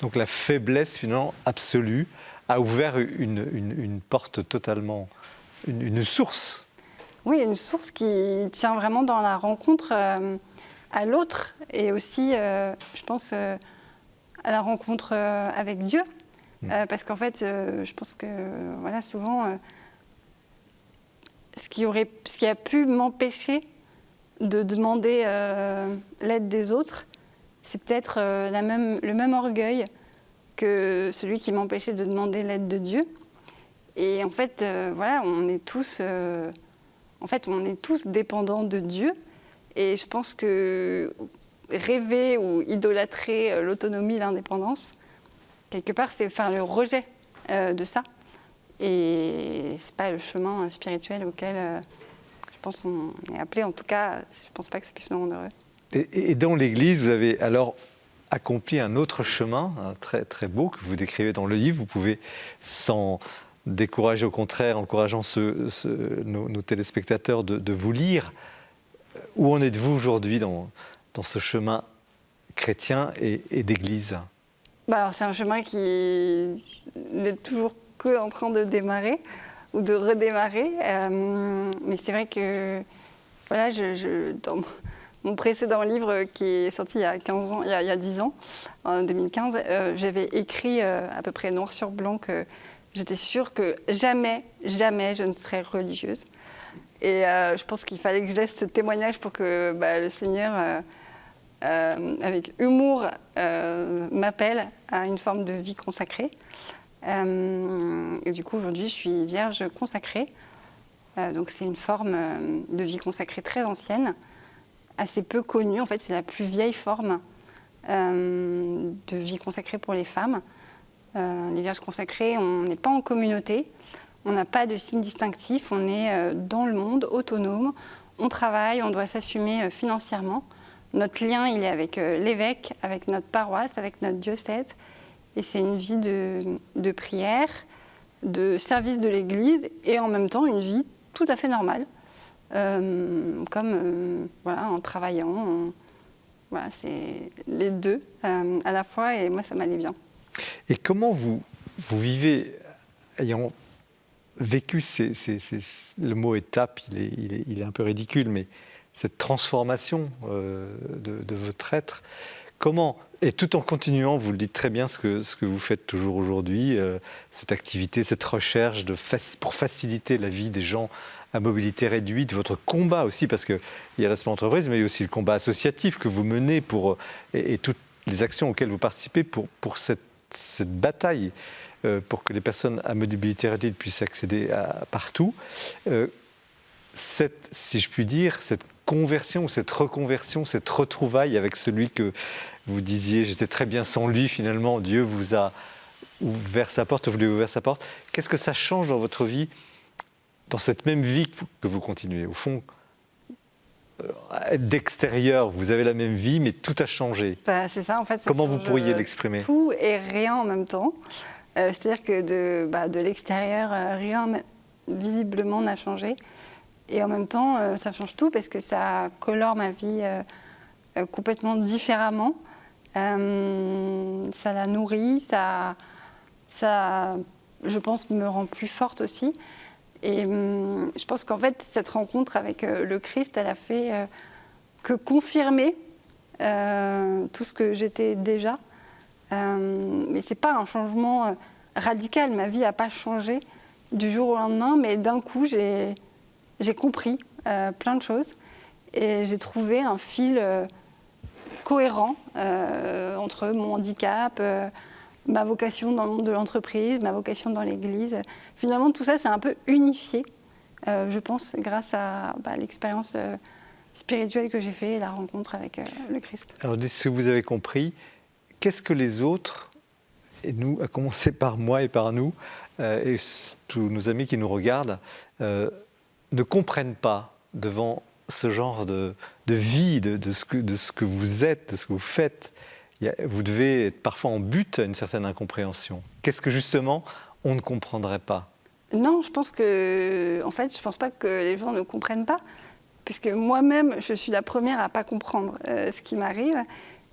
Donc la faiblesse, finalement, absolue, a ouvert une porte totalement, une source. Oui, une source qui tient vraiment dans la rencontre à l'autre, et aussi, je pense, à la rencontre avec Dieu. Parce qu'en fait, je pense que, voilà, souvent, ce qui a pu m'empêcher de demander l'aide des autres, c'est peut-être le même orgueil que celui qui m'empêchait de demander l'aide de Dieu. Et en fait, voilà, on est tous dépendants de Dieu. Et je pense que rêver ou idolâtrer l'autonomie, l'indépendance, quelque part, c'est faire le rejet de ça. Et c'est pas le chemin spirituel auquel je pense on est appelé. En tout cas, je pense pas que c'est plus nous rendre heureux. Et dans l'Église, vous avez alors accompli un autre chemin, très, très beau, que vous décrivez dans le livre. Vous pouvez, sans décourager, au contraire, encourageant nos téléspectateurs de vous lire. Où en êtes-vous aujourd'hui dans ce chemin chrétien et d'Église ? Alors, c'est un chemin qui n'est toujours qu'en train de démarrer ou de redémarrer. Mais c'est vrai que voilà, dans mon précédent livre qui est sorti il y a 15 ans, il y a 10 ans, en 2015, j'avais écrit à peu près noir sur blanc que j'étais sûre que jamais, jamais je ne serais religieuse. Et je pense qu'il fallait que je laisse ce témoignage pour que le Seigneur, avec humour, m'appelle à une forme de vie consacrée. Et du coup, aujourd'hui, je suis vierge consacrée. Donc c'est une forme de vie consacrée très ancienne, assez peu connue. En fait, c'est la plus vieille forme de vie consacrée pour les femmes. Les vierges consacrées, on n'est pas en communauté, on n'a pas de signe distinctif, on est dans le monde, autonome, on travaille, on doit s'assumer financièrement. Notre lien, il est avec l'évêque, avec notre paroisse, avec notre diocèse. Et c'est une vie de prière, de service de l'Église, et en même temps une vie tout à fait normale, en travaillant. Voilà, c'est les deux à la fois, et moi, ça m'allait bien. Et comment vous vivez, ayant vécu le mot étape, il est un peu ridicule, mais cette transformation de votre être, comment, et tout en continuant, vous le dites très bien, ce que vous faites toujours aujourd'hui, cette activité, cette recherche pour faciliter la vie des gens à mobilité réduite, votre combat aussi, parce qu'il y a l'aspect entreprise, mais il y a aussi le combat associatif que vous menez et toutes les actions auxquelles vous participez pour cette bataille, pour que les personnes à mobilité réduite puissent accéder partout. Si je puis dire, cette conversion ou cette reconversion, cette retrouvaille avec celui que vous disiez, j'étais très bien sans lui, finalement, Dieu vous a ouvert sa porte, vous lui avez ouvert sa porte. Qu'est-ce que ça change dans votre vie, dans cette même vie que vous continuez? Au fond, d'extérieur, vous avez la même vie, mais tout a changé. Bah, c'est ça, en fait. Ça Comment vous change, pourriez l'exprimer? Tout et rien en même temps. C'est-à-dire que de l'extérieur, rien visiblement n'a changé. Et en même temps, ça change tout parce que ça colore ma vie complètement différemment. Ça la nourrit, ça, je pense, me rend plus forte aussi. Et je pense qu'en fait, cette rencontre avec le Christ, elle a fait que confirmer tout ce que j'étais déjà. Mais ce n'est pas un changement radical. Ma vie n'a pas changé du jour au lendemain, mais d'un coup, j'ai compris plein de choses. Et j'ai trouvé un fil cohérent entre mon handicap, ma vocation dans le monde de l'entreprise, ma vocation dans l'Église. Finalement, tout ça, c'est un peu unifié, je pense, grâce à l'expérience spirituelle que j'ai faite et la rencontre avec le Christ. Alors, de ce que vous avez compris, qu'est-ce que les autres, et nous, à commencer par moi et par nous, et tous nos amis qui nous regardent, ne comprennent pas devant ce genre de vie, de ce que vous êtes, de ce que vous faites? Vous devez être parfois en butte à une certaine incompréhension. Qu'est-ce que justement on ne comprendrait pas? Non, je pense pas que les gens ne comprennent pas, puisque moi-même, je suis la première à ne pas comprendre ce qui m'arrive,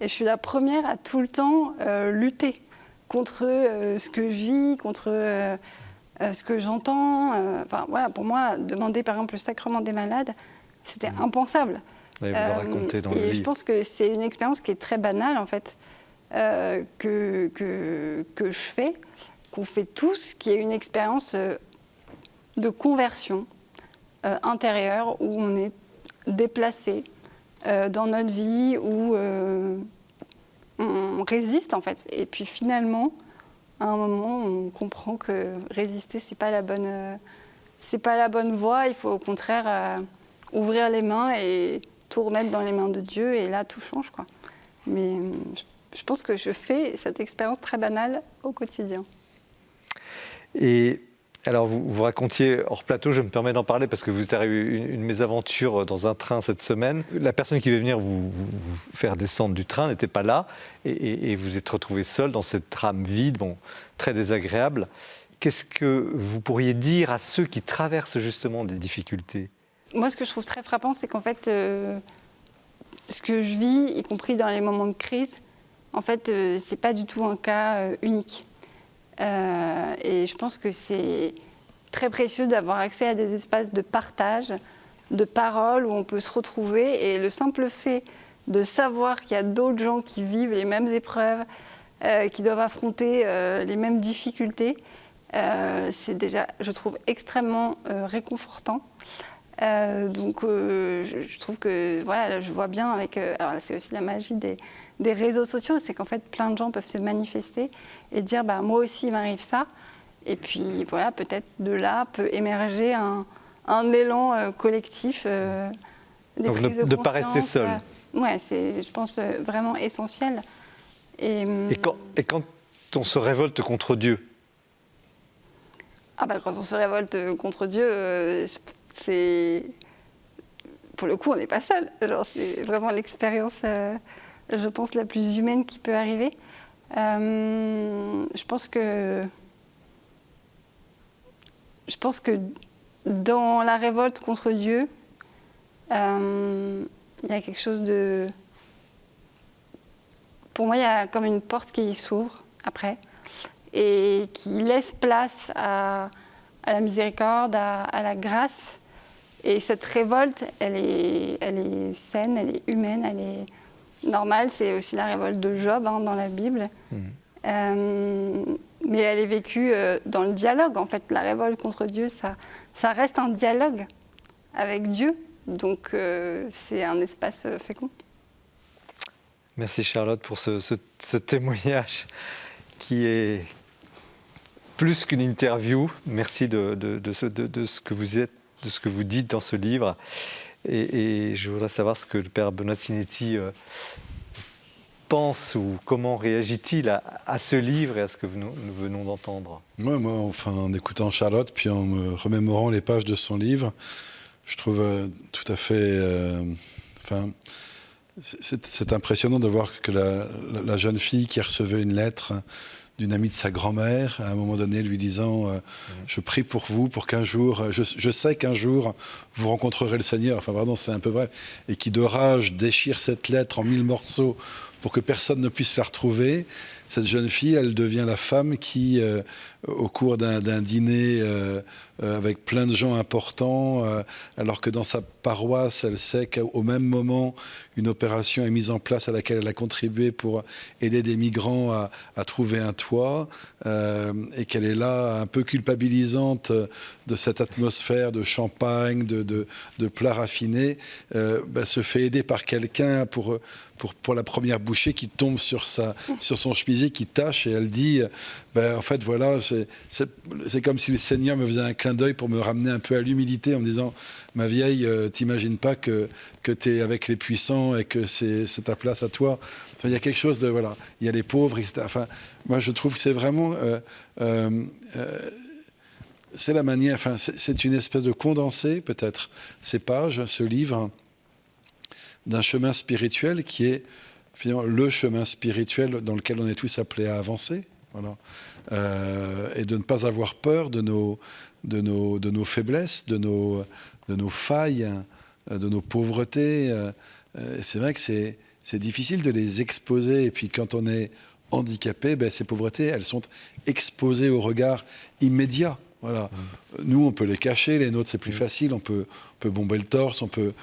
et je suis la première à tout le temps lutter contre ce que je vis, contre ce que j'entends. Enfin, voilà, pour moi, demander par exemple le sacrement des malades, c'était impensable. Vous le racontez dans le et livre. je pense que c'est une expérience qui est très banale, en fait, que je fais, qu'on fait tous, qui est une expérience de conversion intérieure, où on est déplacé dans notre vie, où on résiste, en fait. Et puis finalement, à un moment, on comprend que résister, c'est pas la bonne voie. Il faut au contraire ouvrir les mains et tout remettre dans les mains de Dieu, et là, tout change, quoi. Mais je pense que je fais cette expérience très banale au quotidien. Et alors, vous racontiez hors plateau, je me permets d'en parler parce que vous êtes arrivé une mésaventure dans un train cette semaine. La personne qui devait venir vous faire descendre du train n'était pas là, et vous êtes retrouvé seul dans cette trame vide, très désagréable. Qu'est-ce que vous pourriez dire à ceux qui traversent justement des difficultés? Moi, ce que je trouve très frappant, c'est qu'en fait, ce que je vis, y compris dans les moments de crise, en fait, c'est pas du tout un cas unique. Et je pense que c'est très précieux d'avoir accès à des espaces de partage, de parole, où on peut se retrouver. Et le simple fait de savoir qu'il y a d'autres gens qui vivent les mêmes épreuves, qui doivent affronter les mêmes difficultés, c'est déjà, je trouve, extrêmement réconfortant. Donc je trouve que voilà, je vois bien avec alors là, c'est aussi la magie des réseaux sociaux, c'est qu'en fait plein de gens peuvent se manifester et dire moi aussi il m'arrive ça, et puis voilà, peut-être de là peut émerger un élan collectif, des donc prises de ne pas rester seul. Ouais, c'est, je pense, vraiment essentiel. Et quand on se révolte contre Dieu? Quand on se révolte contre Dieu, c'est... Pour le coup, on n'est pas seul. C'est vraiment l'expérience, je pense, la plus humaine qui peut arriver. Je pense que dans la révolte contre Dieu, il y a quelque chose de... Pour moi, il y a comme une porte qui s'ouvre après et qui laisse place à la miséricorde, à la grâce. Et cette révolte, elle est saine, elle est humaine, elle est normale. C'est aussi la révolte de Job dans la Bible. Mais elle est vécue dans le dialogue. En fait, la révolte contre Dieu, ça reste un dialogue avec Dieu. Donc, c'est un espace fécond. Merci Charlotte pour ce témoignage qui est plus qu'une interview. Merci de ce que vous êtes, de ce que vous dites dans ce livre. Et je voudrais savoir ce que le père Benoît Sinetti pense ou comment réagit-il à ce livre et à ce que nous venons d'entendre. Ouais, moi, enfin, en écoutant Charlotte, puis en me remémorant les pages de son livre, je trouve tout à fait... c'est impressionnant de voir que la jeune fille qui recevait une lettre d'une amie de sa grand-mère, à un moment donné, lui disant je prie pour vous, pour qu'un jour, je sais qu'un jour, vous rencontrerez le Seigneur. Enfin, pardon, c'est un peu vrai. Et qui, de rage, déchire cette lettre en 1000 morceaux pour que personne ne puisse la retrouver. Cette jeune fille, elle devient la femme qui, au cours d'un dîner avec plein de gens importants, alors que dans sa paroisse, elle sait qu'au même moment, une opération est mise en place à laquelle elle a contribué pour aider des migrants à trouver un toit, et qu'elle est là un peu culpabilisante de cette atmosphère de champagne, de plats raffinés, se fait aider par quelqu'un pour la première bouchée qui tombe sur son chemisier, qui tâche, et elle dit en fait voilà, c'est comme si le Seigneur me faisait un clin d'œil pour me ramener un peu à l'humilité en me disant ma vieille, t'imagines pas que tu es avec les puissants et que c'est ta place à toi. Enfin, il y a quelque chose de voilà, il y a les pauvres, etc. Enfin, moi je trouve que c'est vraiment c'est la manière, enfin c'est une espèce de condensé peut-être ces pages, ce livre, d'un chemin spirituel qui est finalement le chemin spirituel dans lequel on est tous appelés à avancer, voilà. Et de ne pas avoir peur de nos faiblesses, de nos failles, de nos pauvretés. C'est vrai que c'est difficile de les exposer, et puis quand on est handicapé, ces pauvretés, elles sont exposées au regard immédiat. Voilà. Nous, on peut les cacher, les nôtres, c'est plus facile, on peut bomber le torse, on peut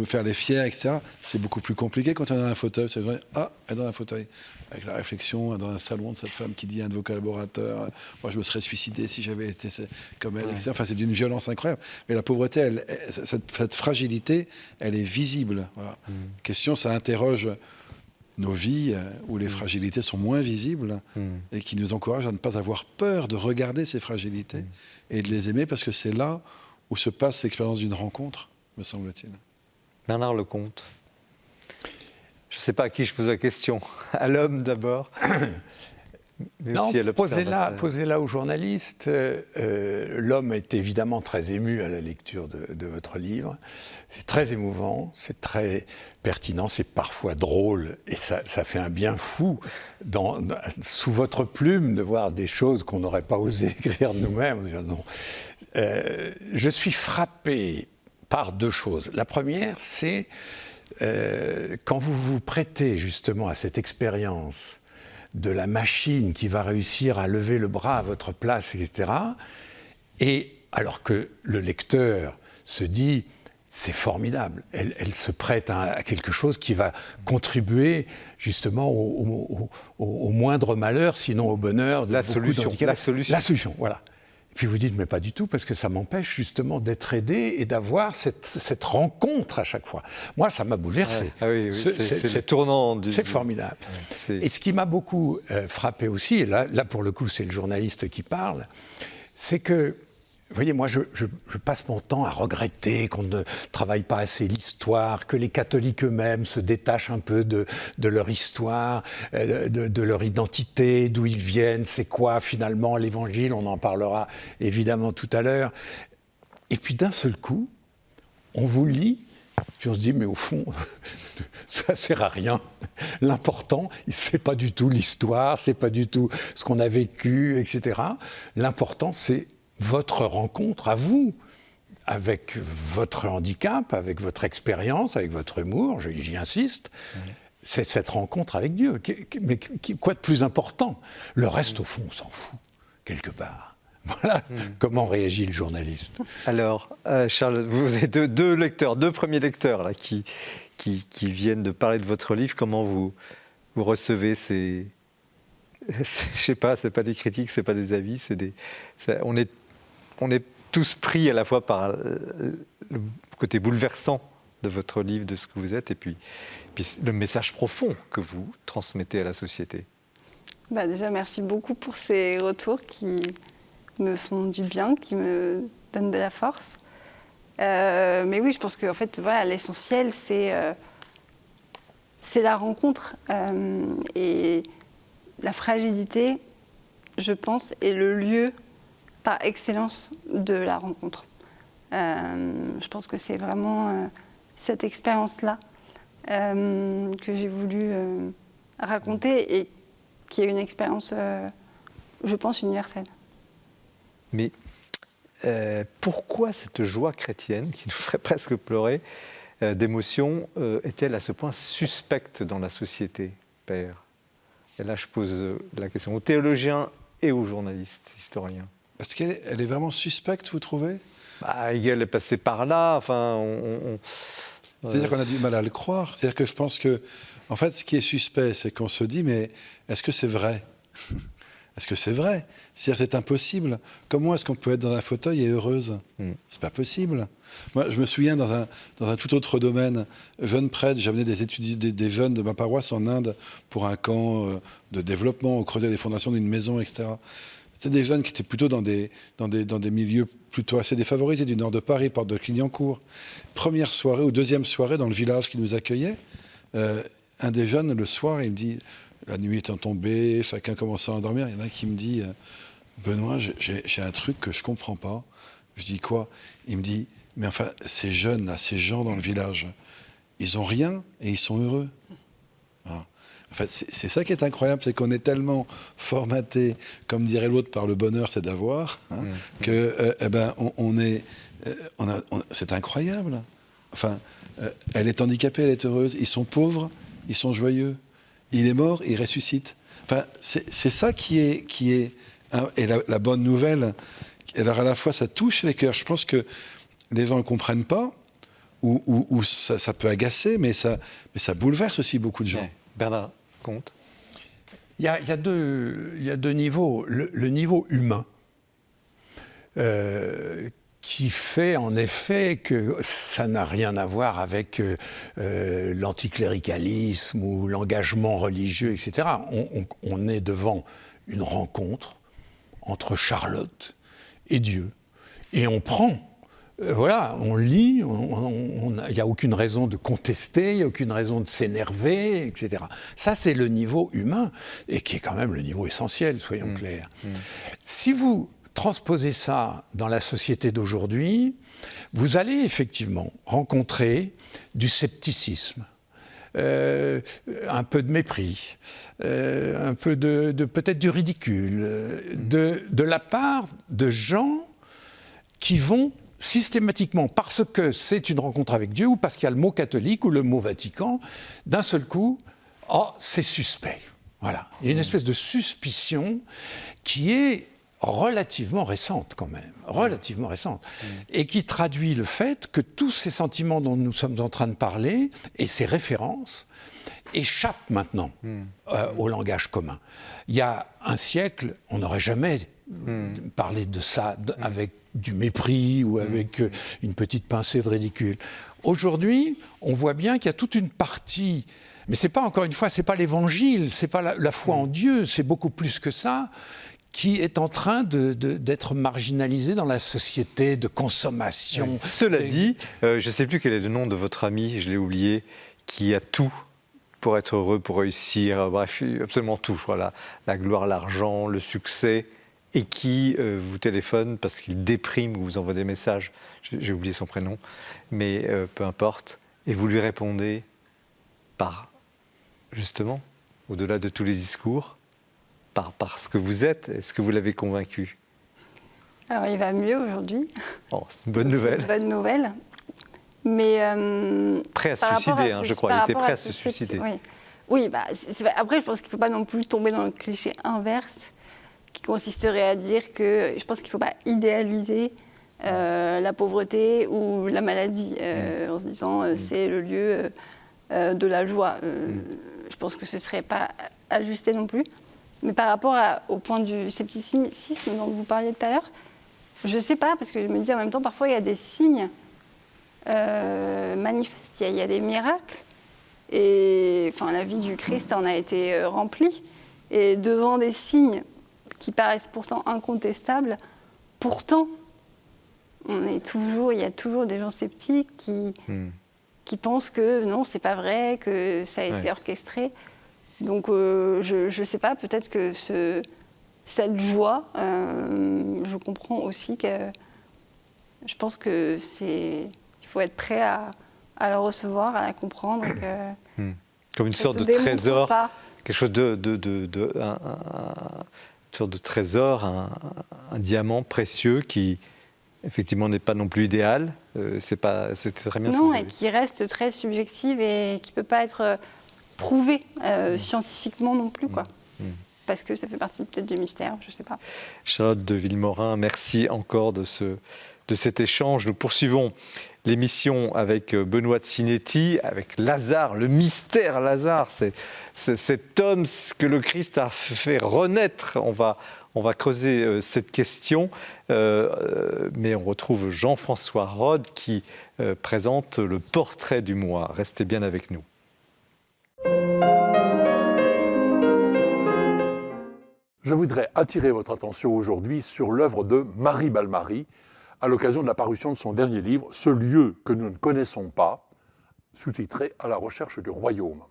faire les fiers, etc. C'est beaucoup plus compliqué quand on est dans un fauteuil. C'est vrai, elle est dans un fauteuil. Avec la réflexion dans un salon de cette femme qui dit à un de vos collaborateurs moi, je me serais suicidé si j'avais été comme elle, etc. Enfin, c'est d'une violence incroyable. Mais la pauvreté, cette fragilité, elle est visible. Voilà. Question, ça interroge nos vies où les fragilités sont moins visibles et qui nous encouragent à ne pas avoir peur de regarder ces fragilités et de les aimer, parce que c'est là où se passe l'expérience d'une rencontre, me semble-t-il. Bernard Lecomte. Je ne sais pas à qui je pose la question. À l'homme d'abord. Non, posez-la aux journalistes. L'homme est évidemment très ému à la lecture de votre livre. C'est très émouvant, c'est très pertinent, c'est parfois drôle, et ça fait un bien fou sous votre plume de voir des choses qu'on n'aurait pas osé écrire nous-mêmes. Non. Je suis frappé par deux choses. La première, c'est quand vous vous prêtez justement à cette expérience de la machine qui va réussir à lever le bras à votre place, etc. Et alors que le lecteur se dit, c'est formidable, elle se prête à quelque chose qui va contribuer justement au moindre malheur, sinon au bonheur de beaucoup d'handicapés. La solution, voilà. Et puis vous dites, mais pas du tout, parce que ça m'empêche justement d'être aidé et d'avoir cette rencontre à chaque fois. Moi, ça m'a bouleversé. Oui, c'est le tournant du... C'est formidable. Et ce qui m'a beaucoup frappé aussi, et là pour le coup c'est le journaliste qui parle, c'est que, vous voyez, moi je passe mon temps à regretter qu'on ne travaille pas assez l'histoire, que les catholiques eux-mêmes se détachent un peu de leur histoire, de leur identité, d'où ils viennent, c'est quoi finalement l'évangile, on en parlera évidemment tout à l'heure. Et puis d'un seul coup, on vous lit, puis on se dit, mais au fond, ça sert à rien. L'important, c'est pas du tout l'histoire, c'est pas du tout ce qu'on a vécu, etc. L'important, c'est votre rencontre à vous, avec votre handicap, avec votre expérience, avec votre humour, j'y insiste, c'est cette rencontre avec Dieu. Mais quoi de plus important ? Le reste, au fond, on s'en fout, quelque part. Voilà comment réagit le journaliste. Alors, Charles, vous avez deux lecteurs, deux premiers lecteurs là, qui viennent de parler de votre livre. Comment vous recevez ces... Je sais pas, c'est pas des critiques, c'est pas des avis, on est tous pris à la fois par le côté bouleversant de votre livre, de ce que vous êtes, et puis le message profond que vous transmettez à la société. Déjà, merci beaucoup pour ces retours qui me font du bien, qui me donnent de la force. Mais oui, je pense que en fait, voilà, l'essentiel, c'est la rencontre. Et la fragilité, je pense, est le lieu par excellence de la rencontre. Je pense que c'est vraiment cette expérience-là que j'ai voulu raconter et qui est une expérience, je pense, universelle. Mais pourquoi cette joie chrétienne, qui nous ferait presque pleurer, d'émotion, est-elle à ce point suspecte dans la société, Père? Et là, je pose la question aux théologiens et aux journalistes, historiens. Parce qu'elle est vraiment suspecte, vous trouvez? Hegel est passé par là, enfin... C'est-à-dire qu'on a du mal à le croire. C'est-à-dire que je pense que, en fait, ce qui est suspect, c'est qu'on se dit, mais est-ce que c'est vrai? Est-ce que c'est vrai? C'est-à-dire c'est impossible. Comment est-ce qu'on peut être dans un fauteuil et heureuse? C'est pas possible. Moi, je me souviens, dans un tout autre domaine, jeune prêtre, j'amenais des jeunes de ma paroisse en Inde pour un camp de développement, on creusait des fondations d'une maison, etc. C'était des jeunes qui étaient plutôt dans des milieux plutôt assez défavorisés, du nord de Paris, porte de Clignancourt. Première soirée ou deuxième soirée dans le village qui nous accueillait, un des jeunes, le soir, il me dit, la nuit étant tombée, chacun commençait à endormir, il y en a qui me dit, Benoît, j'ai un truc que je comprends pas. Je dis quoi? Il me dit, mais enfin, ces jeunes là, ces gens dans le village, ils ont rien et ils sont heureux. Voilà. En fait, c'est ça qui est incroyable, c'est qu'on est tellement formaté, comme dirait l'autre, par le bonheur, c'est d'avoir, que c'est incroyable. Enfin, elle est handicapée, elle est heureuse. Ils sont pauvres, ils sont joyeux. Il est mort, il ressuscite. Enfin, c'est ça qui est et la bonne nouvelle. Alors à la fois, ça touche les cœurs. Je pense que les gens ne comprennent pas, ou ça peut agacer, mais ça bouleverse aussi beaucoup de gens. Ouais. Bernard Comte. Il y a deux niveaux. Le niveau humain, qui fait en effet que ça n'a rien à voir avec l'anticléricalisme ou l'engagement religieux, etc. On est devant une rencontre entre Charlotte et Dieu. Et on prend, on lit, il n'y a aucune raison de contester, il n'y a aucune raison de s'énerver, etc. Ça, c'est le niveau humain, et qui est quand même le niveau essentiel, soyons clairs. Si vous transposez ça dans la société d'aujourd'hui, vous allez effectivement rencontrer du scepticisme, un peu de mépris, un peu peut-être du ridicule, de la part de gens qui vont systématiquement, parce que c'est une rencontre avec Dieu, ou parce qu'il y a le mot catholique ou le mot Vatican, d'un seul coup, c'est suspect. Voilà. Il y a une espèce de suspicion qui est relativement récente quand même, relativement récente, et qui traduit le fait que tous ces sentiments dont nous sommes en train de parler, et ces références, échappent maintenant au langage commun. Il y a un siècle, on n'aurait jamais parlé de ça avec du mépris ou avec une petite pincée de ridicule. Aujourd'hui, on voit bien qu'il y a toute une partie, mais c'est pas, encore une fois, c'est pas l'évangile, c'est pas la foi en Dieu, c'est beaucoup plus que ça, qui est en train d'être marginalisé dans la société de consommation. Ouais. Cela dit, je ne sais plus quel est le nom de votre ami, je l'ai oublié, qui a tout pour être heureux, pour réussir, bref, absolument tout. Voilà, la gloire, l'argent, le succès, et qui vous téléphone parce qu'il déprime ou vous envoie des messages, j'ai oublié son prénom, mais peu importe, et vous lui répondez par, justement, au-delà de tous les discours, par ce que vous êtes. Est-ce que vous l'avez convaincu? Alors, il va mieux aujourd'hui. C'est une bonne nouvelle. C'est une bonne nouvelle. Mais prêt à se suicider, je crois. Il était prêt à se suicider. Oui, après, je pense qu'il ne faut pas non plus tomber dans le cliché inverse qui consisterait à dire que je pense qu'il ne faut pas idéaliser la pauvreté ou la maladie en se disant c'est le lieu de la joie. Je pense que ce ne serait pas ajusté non plus. Mais par rapport au point du scepticisme dont vous parliez tout à l'heure, je ne sais pas, parce que je me dis en même temps, parfois il y a des signes manifestes, il y a des miracles. Et la vie du Christ en a été remplie. Et devant des signes qui paraissent pourtant incontestables, pourtant, il y a toujours des gens sceptiques qui pensent que non, c'est pas vrai, que ça a été orchestré. Donc je sais pas, peut-être que cette joie, je comprends aussi que je pense que il faut être prêt à la recevoir, à la comprendre. Comme une sorte de trésor, quelque chose une sorte de trésor, un diamant précieux qui effectivement n'est pas non plus idéal. C'était très bien. Non, et qui reste très subjective et qui peut pas être prouvé scientifiquement non plus, quoi. Parce que ça fait partie peut-être du mystère, je sais pas. Charlotte de Villemorin, merci encore de cet échange. Nous poursuivons l'émission avec Benoît de Sinetti, avec Lazare, le mystère Lazare, c'est cet homme que le Christ a fait renaître. On va creuser cette question, mais on retrouve Jean-François Rode qui présente le portrait du mois. Restez bien avec nous. Je voudrais attirer votre attention aujourd'hui sur l'œuvre de Marie Balmary, à l'occasion de la parution de son dernier livre, Ce lieu que nous ne connaissons pas, sous-titré « À la recherche du royaume ».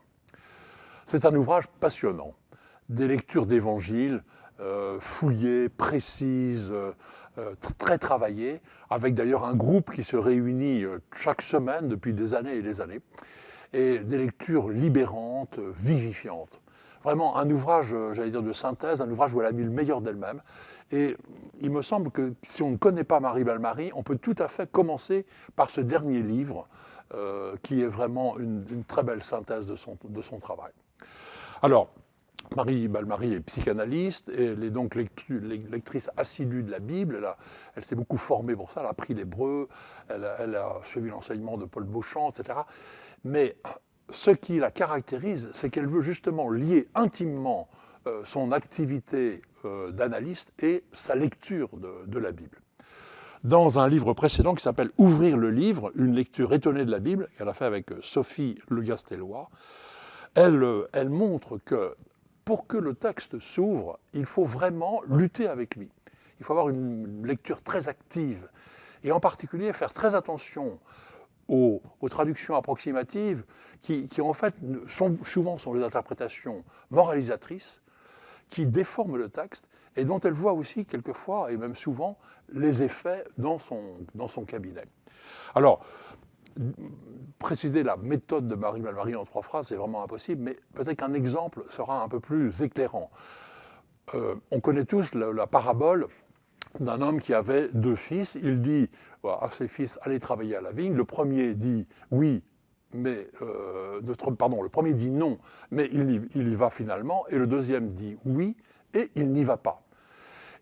C'est un ouvrage passionnant, des lectures d'évangiles fouillées, précises, très travaillées, avec d'ailleurs un groupe qui se réunit chaque semaine depuis des années et des années, et des lectures libérantes, vivifiantes. Vraiment un ouvrage, j'allais dire, de synthèse, un ouvrage où elle a mis le meilleur d'elle-même. Et il me semble que si on ne connaît pas Marie Balmary, on peut tout à fait commencer par ce dernier livre, qui est vraiment une très belle synthèse de son travail. Alors, Marie Balmary est psychanalyste, et elle est donc lectrice assidue de la Bible. Elle s'est beaucoup formée pour ça, elle a appris l'hébreu, elle a suivi l'enseignement de Paul Beauchamp, etc. Mais ce qui la caractérise, c'est qu'elle veut justement lier intimement son activité d'analyste et sa lecture de la Bible. Dans un livre précédent qui s'appelle « Ouvrir le livre », une lecture étonnée de la Bible, qu'elle a fait avec Sophie Le Gastellois, elle montre que pour que le texte s'ouvre, il faut vraiment lutter avec lui. Il faut avoir une lecture très active et en particulier faire très attention aux traductions approximatives qui en fait souvent sont des interprétations moralisatrices qui déforment le texte et dont elle voit aussi quelquefois et même souvent les effets dans son cabinet. Alors, préciser la méthode de Marie Balmary en 3 phrases, c'est vraiment impossible, mais peut-être qu'un exemple sera un peu plus éclairant. On connaît tous la parabole d'un homme qui avait 2 fils. Il dit à ses fils, allez travailler à la vigne. Le premier dit oui, mais le premier dit non, mais il y va finalement. Et le deuxième dit oui, et il n'y va pas.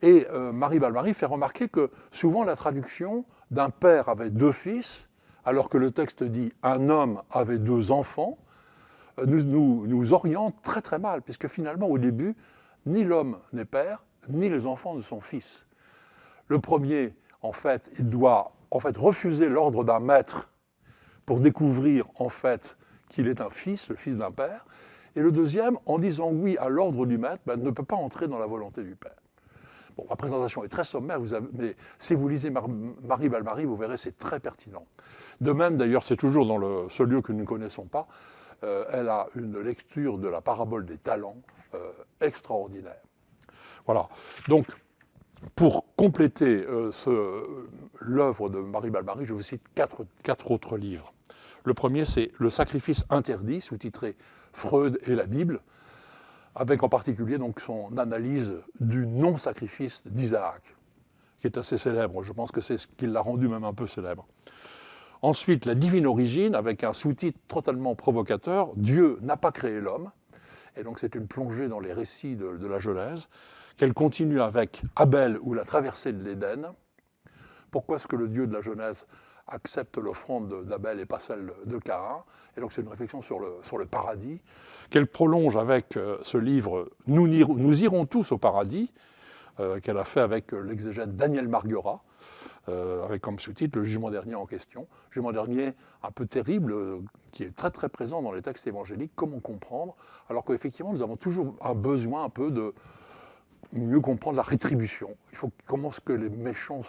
Et Marie Balmary fait remarquer que souvent la traduction d'un père avait 2 fils, alors que le texte dit un homme avait 2 enfants, nous oriente très très mal, puisque finalement au début, ni l'homme n'est père, ni les enfants ne sont fils. Le premier, en fait, il doit refuser l'ordre d'un maître pour découvrir en fait qu'il est un fils, le fils d'un père. Et le deuxième, en disant oui à l'ordre du maître, ne peut pas entrer dans la volonté du père. Bon, ma présentation est très sommaire, mais si vous lisez Marie Balmary, vous verrez, c'est très pertinent. De même, d'ailleurs, c'est toujours dans ce lieu que nous ne connaissons pas, elle a une lecture de la parabole des talents extraordinaire. Voilà. Donc, pour compléter l'œuvre de Marie Balmary, je vous cite 4 autres livres. Le premier, c'est Le sacrifice interdit, sous-titré Freud et la Bible, avec en particulier donc, son analyse du non-sacrifice d'Isaac, qui est assez célèbre. Je pense que c'est ce qui l'a rendu même un peu célèbre. Ensuite, La divine origine, avec un sous-titre totalement provocateur, Dieu n'a pas créé l'homme. Et donc c'est une plongée dans les récits de la Genèse, qu'elle continue avec Abel ou la traversée de l'Éden. Pourquoi est-ce que le Dieu de la Genèse accepte l'offrande d'Abel et pas celle de Caïn? Et donc c'est une réflexion sur le paradis, qu'elle prolonge avec ce livre « Nous irons tous au paradis », qu'elle a fait avec l'exégète Daniel Marguerat, avec comme sous-titre le jugement dernier en question. Jugement dernier un peu terrible, qui est très très présent dans les textes évangéliques. Comment comprendre? Alors qu'effectivement, nous avons toujours un besoin un peu mieux comprendre la rétribution. Comment est-ce que les méchants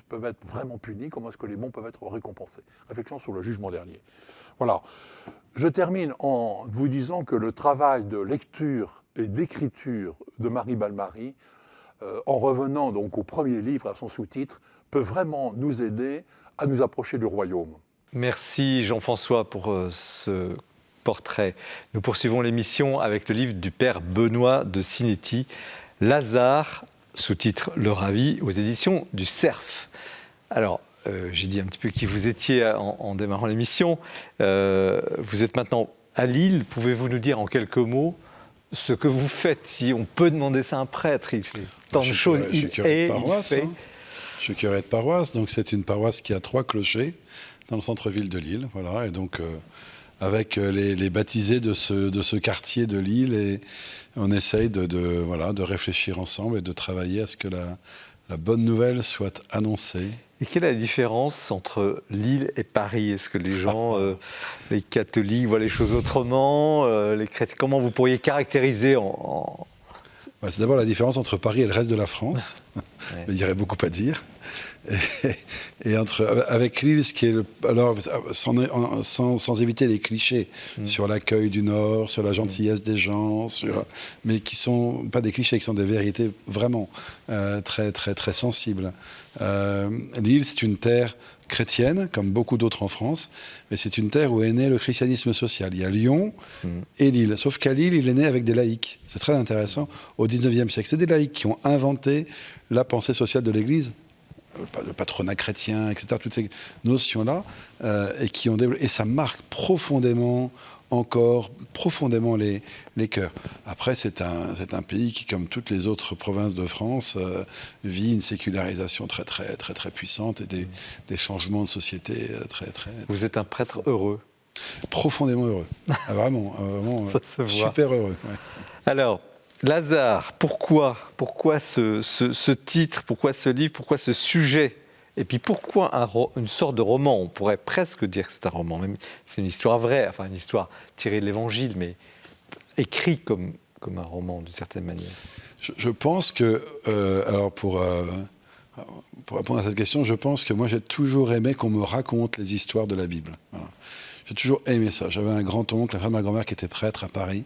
peuvent être vraiment punis, comment est-ce que les bons peuvent être récompensés. Réflexion sur le jugement dernier. Voilà. Je termine en vous disant que le travail de lecture et d'écriture de Marie Balmary, en revenant donc au premier livre, à son sous-titre, peut vraiment nous aider à nous approcher du royaume. Merci Jean-François pour ce portrait. Nous poursuivons l'émission avec le livre du père Benoît de Sinetti, Lazare, sous-titre Le Ravi, aux éditions du Cerf. Alors, j'ai dit un petit peu qui vous étiez en démarrant l'émission. Vous êtes maintenant à Lille. Pouvez-vous nous dire en quelques mots ce que vous faites, si on peut demander ça à un prêtre? Il fait tant de choses. Je suis curé de paroisse. Je suis curé de paroisse, donc c'est une paroisse qui a 3 clochers dans le centre-ville de Lille. Voilà, et donc avec les baptisés de ce quartier de Lille, et on essaye de réfléchir ensemble et de travailler à ce que la bonne nouvelle soit annoncée. Et quelle est la différence entre Lille et Paris? Est-ce que les gens, les catholiques, voient les choses autrement, les chrétiens? Comment vous pourriez caractériser C'est d'abord la différence entre Paris et le reste de la France. Ouais. Il y aurait beaucoup à dire. Et avec Lille, ce qui est alors sans éviter les clichés sur l'accueil du Nord, sur la gentillesse des gens, mais qui sont pas des clichés, qui sont des vérités vraiment très très très sensibles. Lille, c'est une terre chrétienne, comme beaucoup d'autres en France, mais c'est une terre où est né le christianisme social. Il y a Lyon et Lille, sauf qu'à Lille, il est né avec des laïcs. C'est très intéressant. Au XIXe siècle, c'est des laïcs qui ont inventé la pensée sociale de l'Église, le patronat chrétien, etc., toutes ces notions-là, et qui ont développé, et ça marque profondément les cœurs. Après, c'est un pays qui, comme toutes les autres provinces de France, vit une sécularisation très, très, très, très puissante et des changements de société très, très... Vous êtes un prêtre heureux? Profondément heureux. Vraiment Ça se voit. Super heureux. Ouais. Alors, Lazare, pourquoi ce titre, pourquoi ce livre, pourquoi ce sujet? Et puis pourquoi une sorte de roman? On pourrait presque dire que c'est un roman, même c'est une histoire vraie, enfin une histoire tirée de l'Évangile, mais écrit comme un roman d'une certaine manière. Je pense que, alors pour répondre à cette question, je pense que moi j'ai toujours aimé qu'on me raconte les histoires de la Bible. Voilà. J'ai toujours aimé ça. J'avais un grand-oncle, la femme de ma grand-mère, qui était prêtre à Paris,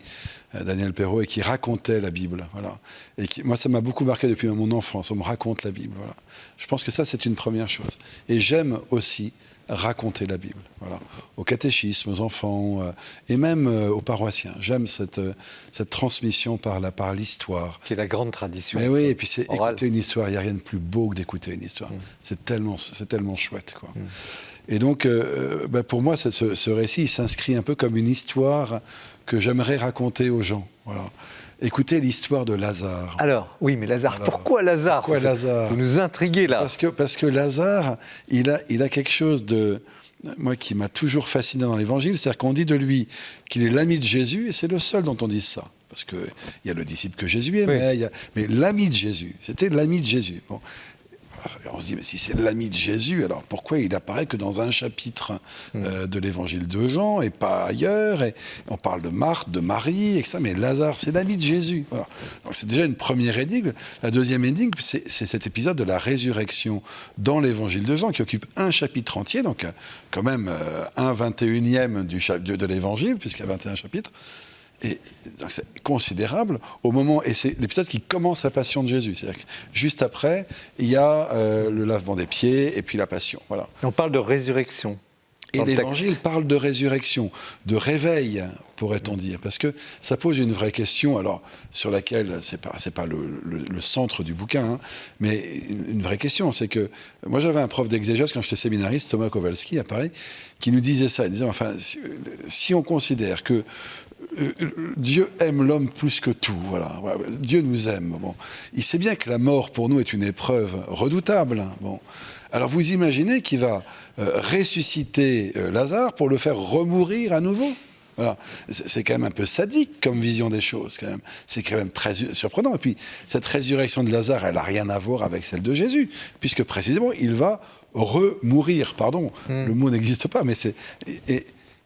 Daniel Perrault, et qui racontait la Bible. Voilà. Et moi, ça m'a beaucoup marqué depuis mon enfance. On me raconte la Bible. Voilà. Je pense que ça, c'est une première chose. Et j'aime aussi raconter la Bible. Voilà. Au catéchisme, aux enfants, et même aux paroissiens. J'aime cette transmission par l'histoire. Qui est la grande tradition. Mais oui, et puis c'est orale. écouter une histoire. Il n'y a rien de plus beau que d'écouter une histoire. C'est tellement chouette, quoi. Et donc, pour moi, ce récit, il s'inscrit un peu comme une histoire que j'aimerais raconter aux gens. Voilà. Écoutez l'histoire de Lazare. Alors, oui, mais Lazare, pourquoi Lazare? Pourquoi Lazare? Vous nous intriguez là. Parce que Lazare, il a quelque chose moi, qui m'a toujours fasciné dans l'Évangile, c'est-à-dire qu'on dit de lui qu'il est l'ami de Jésus, et c'est le seul dont on dit ça. Parce qu'il y a le disciple que Jésus aimait, oui. Mais l'ami de Jésus, c'était l'ami de Jésus. Bon. On se dit, mais si c'est l'ami de Jésus, alors pourquoi il apparaît que dans un chapitre de l'évangile de Jean et pas ailleurs? Et on parle de Marthe, de Marie, et ça, mais Lazare, c'est l'ami de Jésus. Voilà. Donc c'est déjà une première énigme. La deuxième énigme, c'est cet épisode de la résurrection dans l'évangile de Jean qui occupe un chapitre entier, donc quand même un 21e de l'évangile, puisqu'il y a 21 chapitres. Et donc c'est considérable au moment, et c'est l'épisode qui commence la passion de Jésus. C'est-à-dire que juste après, il y a le lavement des pieds et puis la passion. Voilà. Et on parle de résurrection. Et l'Évangile parle de résurrection, de réveil, pourrait-on dire, parce que ça pose une vraie question, alors sur laquelle c'est pas le centre du bouquin, hein, mais une vraie question, c'est que moi j'avais un prof d'exégèse quand j'étais séminariste, Thomas Kowalski à Paris, qui nous disait ça, il disait enfin si on considère que Dieu aime l'homme plus que tout, voilà. Dieu nous aime. Bon. Il sait bien que la mort pour nous est une épreuve redoutable. Bon. Alors vous imaginez qu'il va ressusciter Lazare pour le faire remourir à nouveau. Voilà. C'est quand même un peu sadique comme vision des choses. Quand même. C'est quand même très surprenant. Et puis cette résurrection de Lazare, elle n'a rien à voir avec celle de Jésus, puisque précisément il va remourir. Pardon, le mot n'existe pas, mais c'est...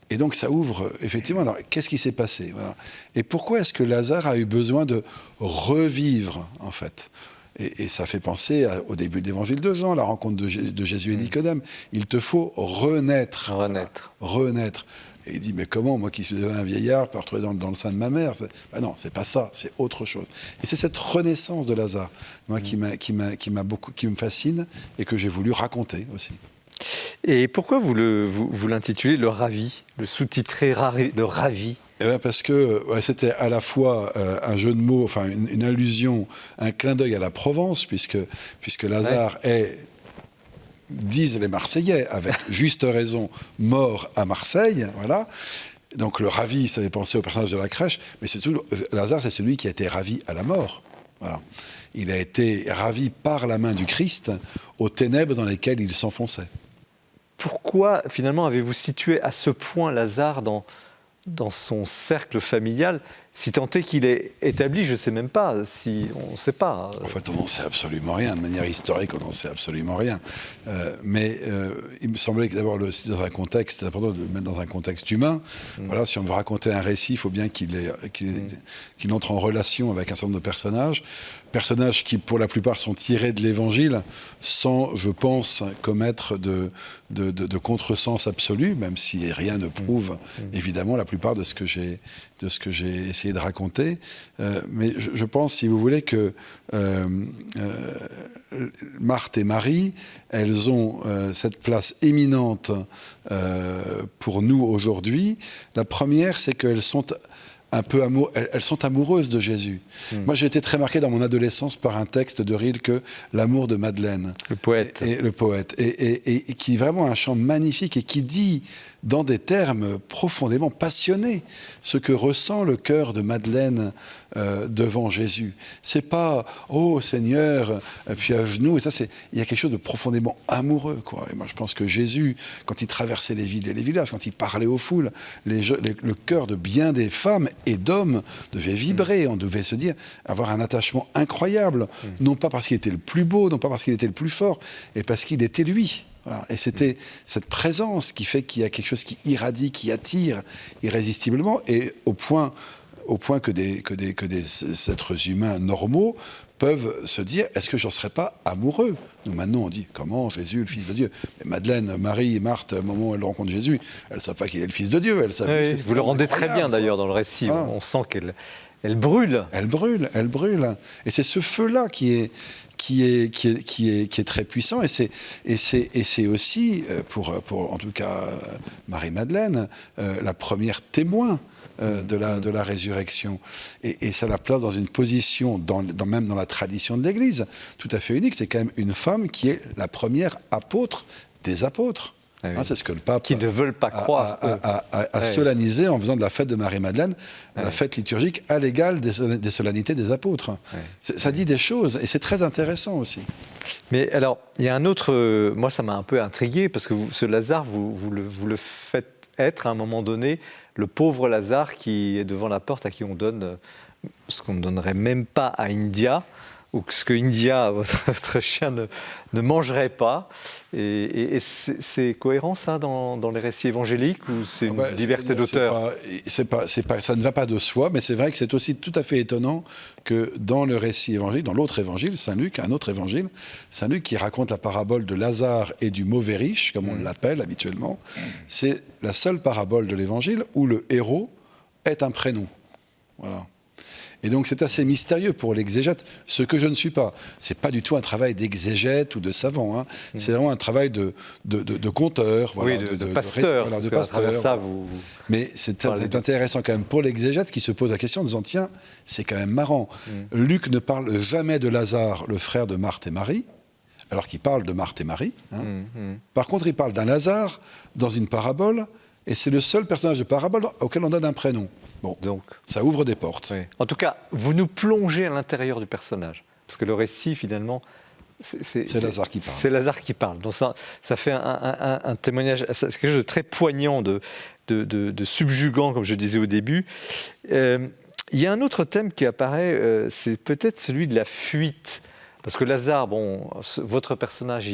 Et donc ça ouvre, effectivement, alors qu'est-ce qui s'est passé, voilà. Et pourquoi est-ce que Lazare a eu besoin de revivre, en fait? Et ça fait penser au début de l'évangile de Jean, la rencontre de Jésus et Nicodème. Il te faut renaître. Renaître. Voilà, renaître. Et il dit, mais comment, moi qui suis un vieillard, peux retrouver dans le sein de ma mère? Ben non, c'est pas ça, c'est autre chose. Et c'est cette renaissance de Lazare, moi, qui me fascine et que j'ai voulu raconter aussi. Et pourquoi vous l'intitulez Le Ravi, le sous-titré Le Ravi? Eh bien parce que c'était à la fois un jeu de mots, enfin une allusion, un clin d'œil à la Provence, puisque Lazare est, disent les Marseillais, avec juste raison, mort à Marseille, voilà. Donc le ravi, ça fait penser au personnage de la crèche, mais Lazare, c'est celui qui a été ravi à la mort. Voilà. Il a été ravi par la main du Christ aux ténèbres dans lesquelles il s'enfonçait. Pourquoi, finalement, avez-vous situé à ce point Lazare dans son cercle familial, si tant est qu'il est établi, je ne sais même pas, si on ne sait pas. En fait, on n'en sait absolument rien. De manière historique, on n'en sait absolument rien. Mais il me semblait que d'abord, dans un contexte, c'est important de le mettre dans un contexte humain. Voilà, si on veut raconter un récit, il faut bien qu'il entre en relation avec un certain nombre de personnages qui, pour la plupart, sont tirés de l'Évangile, sans, je pense, commettre de contresens absolu, même si rien ne prouve, évidemment, la plupart de ce que j'ai essayé de raconter. Mais je pense, si vous voulez, que Marthe et Marie, elles ont cette place éminente pour nous aujourd'hui. La première, c'est qu'elles sont elles sont amoureuses de Jésus. Moi, j'ai été très marqué dans mon adolescence par un texte de Rilke, L'amour de Madeleine. Le poète. Le poète. Et qui est vraiment un chant magnifique et qui dit, dans des termes profondément passionnés, ce que ressent le cœur de Madeleine devant Jésus. C'est pas « Oh Seigneur », puis à genoux, et ça, il y a quelque chose de profondément amoureux, quoi. Et moi, je pense que Jésus, quand il traversait les villes et les villages, quand il parlait aux foules, le cœur de bien des femmes et d'hommes devait vibrer, on devait se dire, avoir un attachement incroyable, non pas parce qu'il était le plus beau, non pas parce qu'il était le plus fort, et parce qu'il était lui. Voilà. Et c'était cette présence qui fait qu'il y a quelque chose qui irradie, qui attire irrésistiblement, et au point que des êtres humains normaux peuvent se dire, est-ce que j'en serais pas amoureux? Nous, maintenant, on dit, comment Jésus, le Fils de Dieu? Mais Madeleine, Marie, Marthe, au moment où elles rencontrent Jésus, elles ne savent pas qu'il est le Fils de Dieu. Elles savent Oui, vous le rendez très bien, d'ailleurs, dans le récit. Voilà. On sent qu'elle brûle. Elle brûle. Et c'est ce feu-là qui est très puissant, et c'est aussi, pour en tout cas Marie-Madeleine, la première témoin de la résurrection. Et ça la place dans une position, même dans la tradition de l'Église, tout à fait unique. C'est quand même une femme qui est la première apôtre des apôtres. Ah oui. C'est ce que le pape qui ne veulent pas croire a solennisé en faisant de la fête de Marie-Madeleine la fête liturgique à l'égal des solennités des apôtres. Ça dit des choses, et c'est très intéressant aussi. Mais alors, il y a un autre... moi, ça m'a un peu intrigué, parce que ce Lazare, vous le faites être, à un moment donné, le pauvre Lazare qui est devant la porte, à qui on donne ce qu'on ne donnerait même pas à India, ou ce que India, votre chien, ne mangerait pas. Et c'est cohérent, ça, dans les récits évangéliques, ou c'est une liberté d'auteur? Ça ne va pas de soi, mais c'est vrai que c'est aussi tout à fait étonnant que dans le récit évangélique, dans l'autre évangile, Saint Luc, un autre évangile, Saint Luc qui raconte la parabole de Lazare et du mauvais riche, comme on l'appelle habituellement, c'est la seule parabole de l'évangile où le héros est un prénom. Voilà. Et donc c'est assez mystérieux pour l'exégète, ce que je ne suis pas. C'est pas du tout un travail d'exégète ou de savant, hein. C'est vraiment un travail de conteur, voilà, oui, de pasteur. Voilà, de pasteur. Ça, mais c'est intéressant quand même pour l'exégète qui se pose la question en disant, tiens, c'est quand même marrant. Luc ne parle jamais de Lazare, le frère de Marthe et Marie, alors qu'il parle de Marthe et Marie. Hein. Par contre, il parle d'un Lazare dans une parabole, et c'est le seul personnage de parabole auquel on donne un prénom. Bon, donc, ça ouvre des portes. Oui. En tout cas, vous nous plongez à l'intérieur du personnage. Parce que le récit, finalement, c'est Lazare qui parle. C'est Lazare qui parle. Donc ça fait un témoignage, c'est quelque chose de très poignant, de subjugant, comme je disais au début. Il y a un autre thème qui apparaît, c'est peut-être celui de la fuite. Parce que Lazare, bon, votre personnage,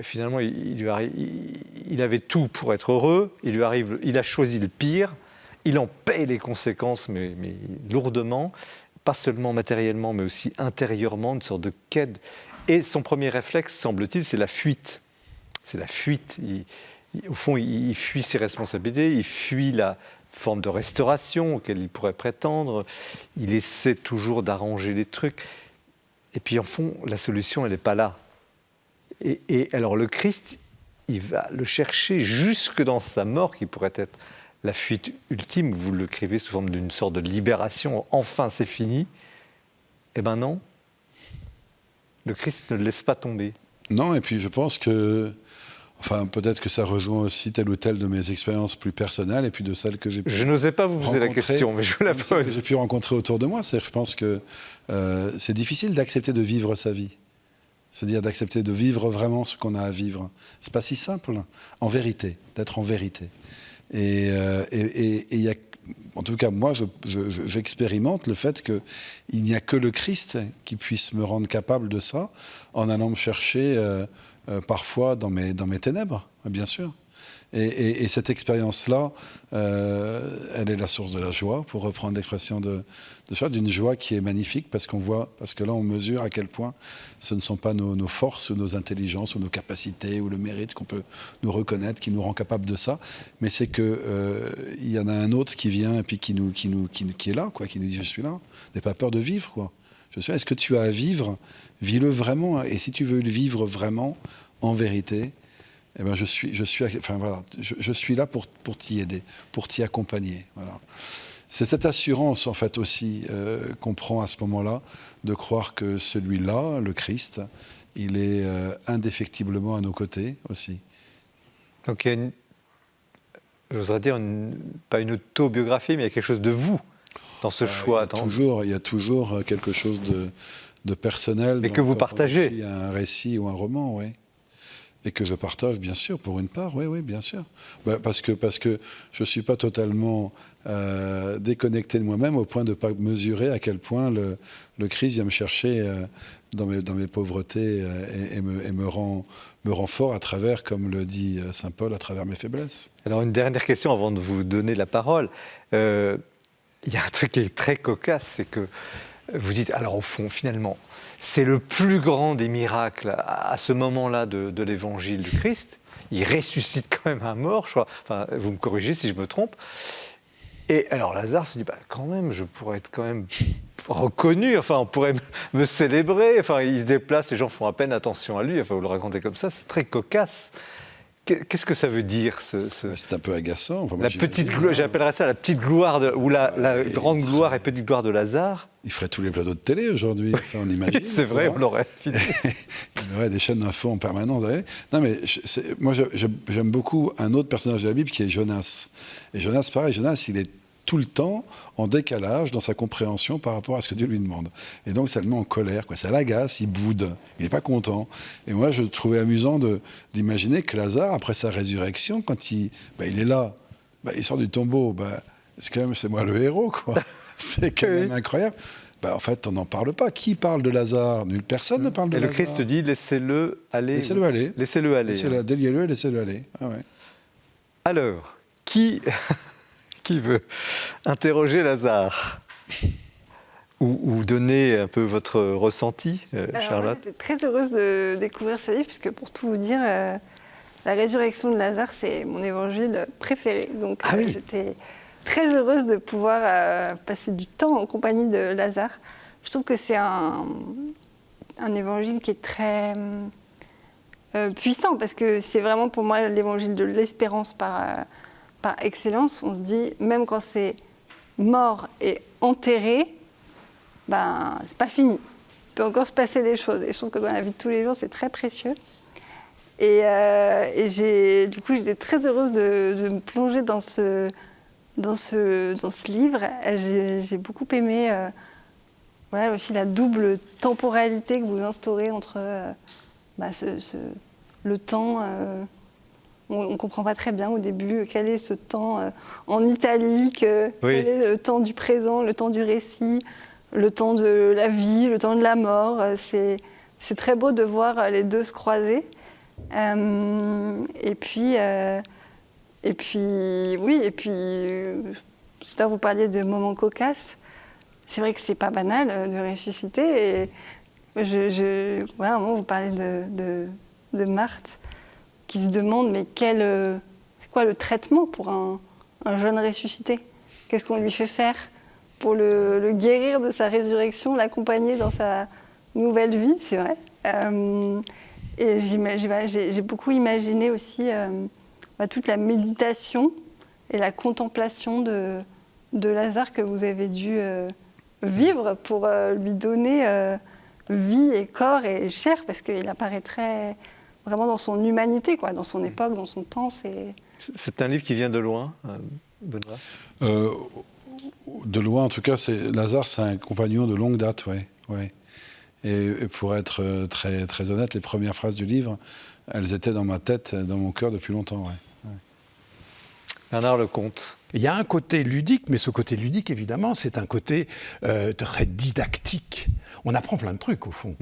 finalement, il avait tout pour être heureux, il a choisi le pire, il en paye les conséquences, mais lourdement, pas seulement matériellement, mais aussi intérieurement, une sorte de quête. Et son premier réflexe, semble-t-il, c'est la fuite. C'est la fuite. Au fond, il fuit ses responsabilités, il fuit la forme de restauration auquel il pourrait prétendre, il essaie toujours d'arranger les trucs. Et puis, en fond, la solution, elle n'est pas là. Et alors, le Christ, il va le chercher jusque dans sa mort, qui pourrait être la fuite ultime. Vous l'écrivez sous forme d'une sorte de libération. Enfin, c'est fini. Eh bien non. Le Christ ne le laisse pas tomber. Non, et puis je pense que... Enfin, peut-être que ça rejoint aussi telle ou telle de mes expériences plus personnelles et puis de celles que j'ai pu Je n'osais pas vous poser la question, mais je vous la pose. Que j'ai pu rencontrer autour de moi. C'est-à-dire, je pense que c'est difficile d'accepter de vivre sa vie. C'est-à-dire d'accepter de vivre vraiment ce qu'on a à vivre. C'est pas si simple, en vérité, d'être en vérité. Et il y a, en tout cas, moi, j'expérimente le fait qu'il n'y a que le Christ qui puisse me rendre capable de ça, en allant me chercher parfois dans mes ténèbres, bien sûr. Et cette expérience-là, elle est la source de la joie, pour reprendre l'expression d'une joie qui est magnifique, parce que là, on mesure à quel point ce ne sont pas nos forces, ou nos intelligences, ou nos capacités, ou le mérite qu'on peut nous reconnaître, qui nous rend capable de ça, mais c'est que il y en a un autre qui vient et puis qui est là, quoi, qui nous dit je suis là. N'aie pas peur de vivre, quoi. Est-ce que tu as à vivre? Vis-le vraiment, et si tu veux le vivre vraiment, en vérité. Eh ben je suis là pour t'y aider, pour t'y accompagner. Voilà. C'est cette assurance, en fait, aussi qu'on prend à ce moment-là, de croire que celui-là, le Christ, il est indéfectiblement à nos côtés aussi. Donc il y a j'oserais dire, pas une autobiographie, mais il y a quelque chose de vous dans ce choix. Il y a toujours quelque chose de personnel. Mais que vous partagez. Il y a un récit ou un roman, oui. Et que je partage, bien sûr, pour une part, oui, bien sûr. Parce que je ne suis pas totalement déconnecté de moi-même au point de ne pas mesurer à quel point le Christ vient me chercher dans mes pauvretés et me rend fort à travers, comme le dit saint Paul, à travers mes faiblesses. Alors une dernière question avant de vous donner la parole. Il y a un truc qui est très cocasse, c'est que vous dites, alors au fond, finalement, c'est le plus grand des miracles à ce moment-là de l'évangile du Christ. Il ressuscite quand même un mort, je crois. Enfin, vous me corrigez si je me trompe. Et alors Lazare se dit, quand même, je pourrais être quand même reconnu, enfin, on pourrait me célébrer. Enfin, il se déplace, les gens font à peine attention à lui. Enfin, vous le racontez comme ça, c'est très cocasse. Qu'est-ce que ça veut dire C'est un peu agaçant. Enfin, j'appellerais ça la petite gloire, ou la grande gloire et petite gloire de Lazare. Il ferait tous les plateaux de télé aujourd'hui, enfin, on imagine. C'est vrai, on l'aurait. Il aurait des chaînes d'infos en permanence. Non, mais moi, j'aime beaucoup un autre personnage de la Bible qui est Jonas. Et Jonas, pareil, Jonas, il est tout le temps en décalage dans sa compréhension par rapport à ce que Dieu lui demande. Et donc, ça le met en colère, quoi. Ça l'agace, il boude, il n'est pas content. Et moi, je trouvais amusant d'imaginer que Lazare, après sa résurrection, quand il est là, il sort du tombeau, c'est moi le héros, quoi. C'est quand même incroyable. En fait, on n'en parle pas. Qui parle de Lazare? Nulle personne ne parle de Lazare. Et le Christ dit, laissez-le aller. Laissez-le aller. Laissez-le aller. Déliez-le et laissez-le aller. Ah ouais. Alors, qui veut interroger Lazare ou donner un peu votre ressenti, Charlotte? J'étais très heureuse de découvrir ce livre, puisque pour tout vous dire, la résurrection de Lazare, c'est mon évangile préféré. Donc j'étais très heureuse de pouvoir passer du temps en compagnie de Lazare. Je trouve que c'est un évangile qui est très puissant, parce que c'est vraiment pour moi l'évangile de l'espérance par excellence. On se dit, même quand c'est mort et enterré, c'est pas fini. Il peut encore se passer des choses. Et je trouve que dans la vie de tous les jours, c'est très précieux. Et du coup, j'étais très heureuse de me plonger dans ce livre. J'ai beaucoup aimé aussi la double temporalité que vous instaurez entre le temps. On ne comprend pas très bien au début quel est ce temps en italique, quel est le temps du présent, le temps du récit, le temps de la vie, le temps de la mort. C'est très beau de voir les deux se croiser. Et puis, tout à l'heure, vous parliez de moments cocasses. C'est vrai que c'est pas banal de ressusciter. Et voilà, à un moment, vous parlez de Marthe, qui se demande, mais c'est quoi le traitement pour un jeune ressuscité? Qu'est-ce qu'on lui fait faire pour le guérir de sa résurrection, l'accompagner dans sa nouvelle vie? C'est vrai. Et j'ai beaucoup imaginé aussi toute la méditation et la contemplation de Lazare que vous avez dû vivre pour lui donner vie et corps et chair, parce qu'il apparaîtrait vraiment dans son humanité, quoi, dans son époque, dans son temps. C'est un livre qui vient de loin, Benoît? De loin, en tout cas, Lazare, c'est un compagnon de longue date, oui. Ouais. Et pour être très, très honnête, les premières phrases du livre, elles étaient dans ma tête, dans mon cœur depuis longtemps. Ouais. Bernard Lecomte. Il y a un côté ludique, mais ce côté ludique, évidemment, c'est un côté très didactique. On apprend plein de trucs, au fond,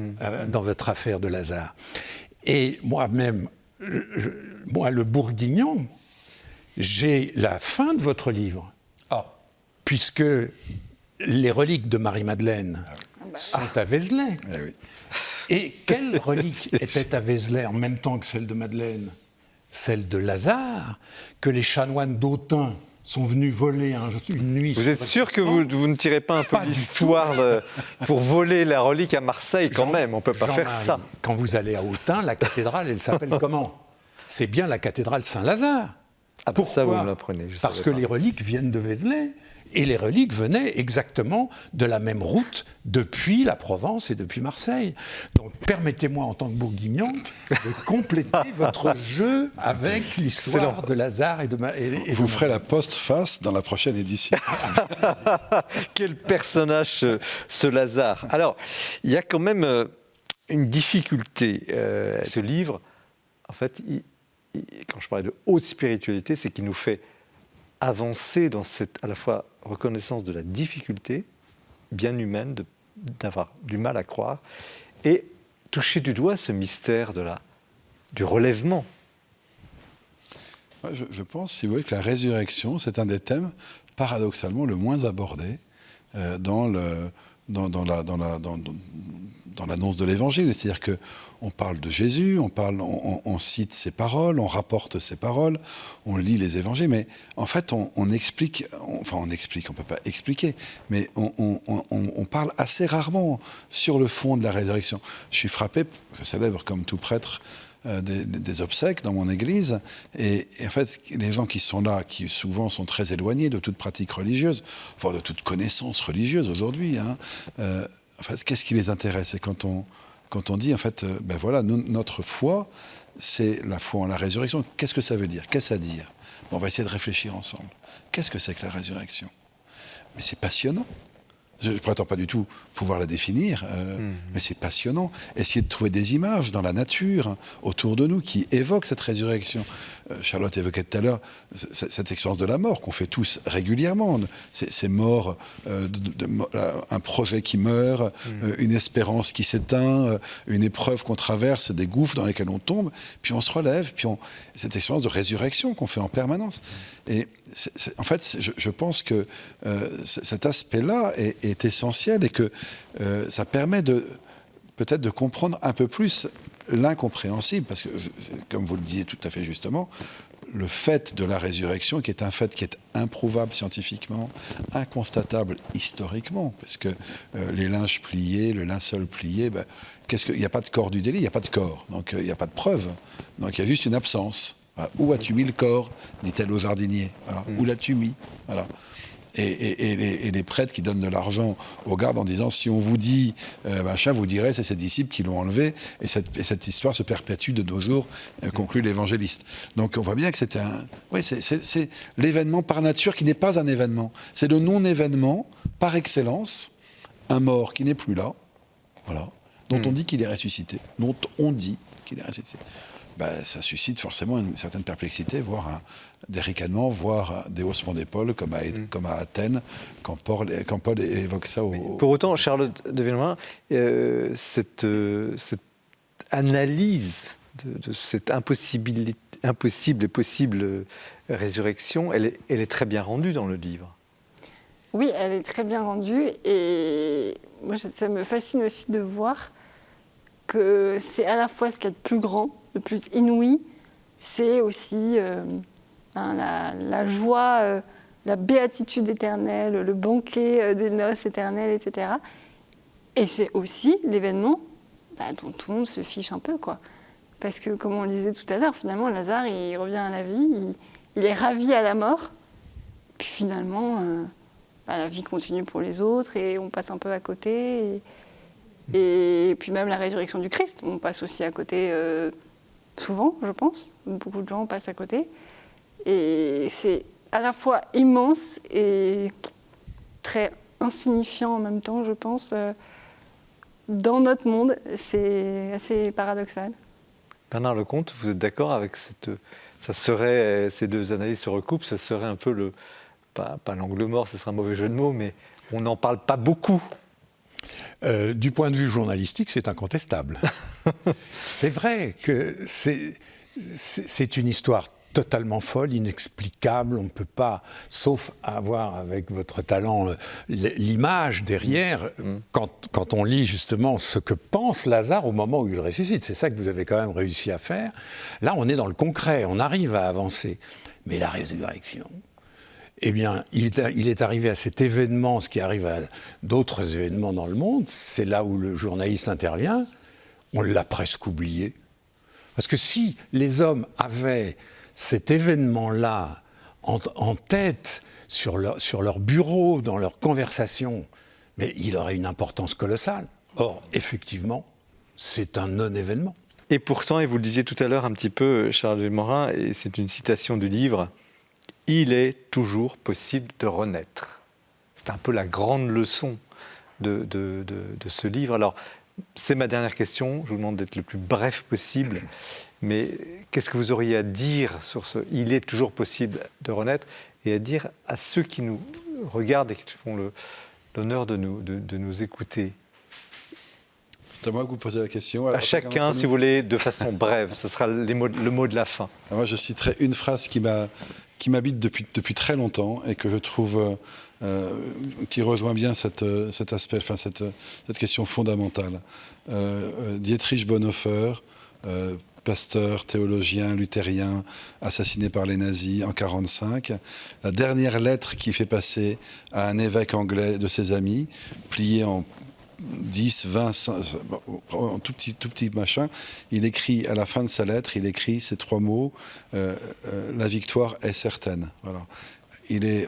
dans votre affaire de Lazare. Et moi-même, moi, le Bourguignon, j'ai la fin de votre livre. Puisque les reliques de Marie-Madeleine sont à Vézelay. Eh oui. Et quelle relique était à Vézelay en même temps que celle de Madeleine? Celle de Lazare, que les chanoines d'Autun sont venus voler une nuit. Vous êtes sûr que vous ne tirez pas un peu l'histoire pour voler la relique à Marseille quand même? On ne peut pas faire ça. Quand vous allez à Autun, la cathédrale, elle s'appelle comment? C'est bien la cathédrale Saint-Lazare. Pourquoi? Ça, vous me l'apprenez. Parce que les reliques viennent de Vézelay. Et les reliques venaient exactement de la même route depuis la Provence et depuis Marseille. Donc permettez-moi, en tant que Bourguignon, de compléter votre jeu avec l'histoire de Lazare et de Vous ferez la postface dans la prochaine édition. Quel personnage, ce Lazare. Alors, il y a quand même une difficulté. Ce livre, en fait, quand je parlais de haute spiritualité, c'est qu'il nous fait avancer dans cette, à la fois, reconnaissance de la difficulté, bien humaine, d'avoir du mal à croire, et toucher du doigt ce mystère du relèvement. Je pense, si vous voulez, que la résurrection, c'est un des thèmes, paradoxalement, le moins abordé dans l'annonce de l'Évangile. C'est-à-dire qu'on parle de Jésus, on cite ses paroles, on rapporte ses paroles, on lit les Évangiles, mais en fait, on explique, on ne peut pas expliquer, mais on parle assez rarement sur le fond de la résurrection. Je suis frappé, je célèbre comme tout prêtre des obsèques dans mon église, et en fait, les gens qui sont là, qui souvent sont très éloignés de toute pratique religieuse, voire de toute connaissance religieuse aujourd'hui, en fait, qu'est-ce qui les intéresse? Et quand on dit, en fait, ben voilà, notre foi, c'est la foi en la résurrection. Qu'est-ce que ça veut dire? Qu'est-ce à dire? Bon, on va essayer de réfléchir ensemble. Qu'est-ce que c'est que la résurrection? Mais c'est passionnant. Je ne prétends pas du tout pouvoir la définir, mais c'est passionnant. Essayer de trouver des images dans la nature, autour de nous, qui évoquent cette résurrection. Charlotte évoquait tout à l'heure cette expérience de la mort qu'on fait tous régulièrement. Ces morts, un projet qui meurt, une espérance qui s'éteint, une épreuve qu'on traverse, des gouffres dans lesquels on tombe, puis on se relève, puis cette expérience de résurrection qu'on fait en permanence. Et en fait, je pense que cet aspect-là est essentiel et que ça permet peut-être de comprendre un peu plus l'incompréhensible, parce que, comme vous le disiez tout à fait justement, le fait de la résurrection, qui est un fait qui est improuvable scientifiquement, inconstatable historiquement, parce que les linges pliés, le linceul plié, il n'y a pas de corps du délit, il n'y a pas de corps, donc il n'y a pas de preuve, donc il y a juste une absence. Voilà. Où as-tu mis le corps, dit-elle au jardinier. Voilà. Où l'as-tu mis? Voilà. Et les prêtres qui donnent de l'argent aux gardes en disant, si on vous dit machin, vous direz c'est ses disciples qui l'ont enlevé, et cette histoire se perpétue de nos jours, conclut l'évangéliste. Donc on voit bien que c'est l'événement par nature qui n'est pas un événement. C'est le non-événement par excellence, un mort qui n'est plus là, voilà, dont on dit qu'il est ressuscité, ça suscite forcément une certaine perplexité, voire des ricanements, voire des haussements d'épaule, comme à Athènes, quand Paul évoque ça. Pour autant, Charlotte de Villemain, cette analyse de cette impossible et possible résurrection, elle est très bien rendue dans le livre. Oui, elle est très bien rendue et moi, ça me fascine aussi de voir que c'est à la fois ce qu'il y a de plus grand, de plus inouï, c'est aussi la joie, la béatitude éternelle, le banquet des noces éternelles, etc. Et c'est aussi l'événement dont tout le monde se fiche un peu, quoi. Parce que, comme on le disait tout à l'heure, finalement, Lazare, il revient à la vie, il est ravi à la mort, puis finalement, la vie continue pour les autres et on passe un peu à côté. Et puis même la résurrection du Christ, on passe aussi à côté souvent, je pense. Beaucoup de gens passent à côté. Et c'est à la fois immense et très insignifiant en même temps, je pense. Dans notre monde, c'est assez paradoxal. Bernard Lecomte, vous êtes d'accord avec ces deux analyses se recoupent, ça serait un peu pas l'angle mort, ce serait un mauvais jeu de mots, mais on n'en parle pas beaucoup. Du point de vue journalistique, c'est incontestable. C'est vrai que c'est une histoire totalement folle, inexplicable. On ne peut pas, sauf avoir avec votre talent l'image derrière, quand on lit justement ce que pense Lazare au moment où il ressuscite. C'est ça que vous avez quand même réussi à faire. Là, on est dans le concret, on arrive à avancer. Mais la résurrection, eh bien, il est arrivé à cet événement, ce qui arrive à d'autres événements dans le monde, c'est là où le journaliste intervient, on l'a presque oublié. Parce que si les hommes avaient cet événement-là en tête, sur leur bureau, dans leur conversation, mais il aurait une importance colossale. Or, effectivement, c'est un non-événement. Et pourtant, et vous le disiez tout à l'heure un petit peu, Charles Morin, et c'est une citation du livre, il est toujours possible de renaître. C'est un peu la grande leçon de ce livre. Alors, c'est ma dernière question, je vous demande d'être le plus bref possible, mais qu'est-ce que vous auriez à dire sur ce « il est toujours possible de renaître » et à dire à ceux qui nous regardent et qui font l'honneur de nous écouter? C'est à moi que vous posez la question. À chacun, si vous voulez, de façon brève, ce sera le mot de la fin. Alors moi, je citerai une phrase qui m'habite depuis très longtemps et que je trouve qui rejoint bien cet aspect, enfin cette question fondamentale. Dietrich Bonhoeffer, pasteur, théologien, luthérien, assassiné par les nazis en 1945, la dernière lettre qu'il fait passer à un évêque anglais de ses amis, pliée en 10, 20, 5, tout petit machin, il écrit à la fin de sa lettre, il écrit ces trois mots, la victoire est certaine. Voilà.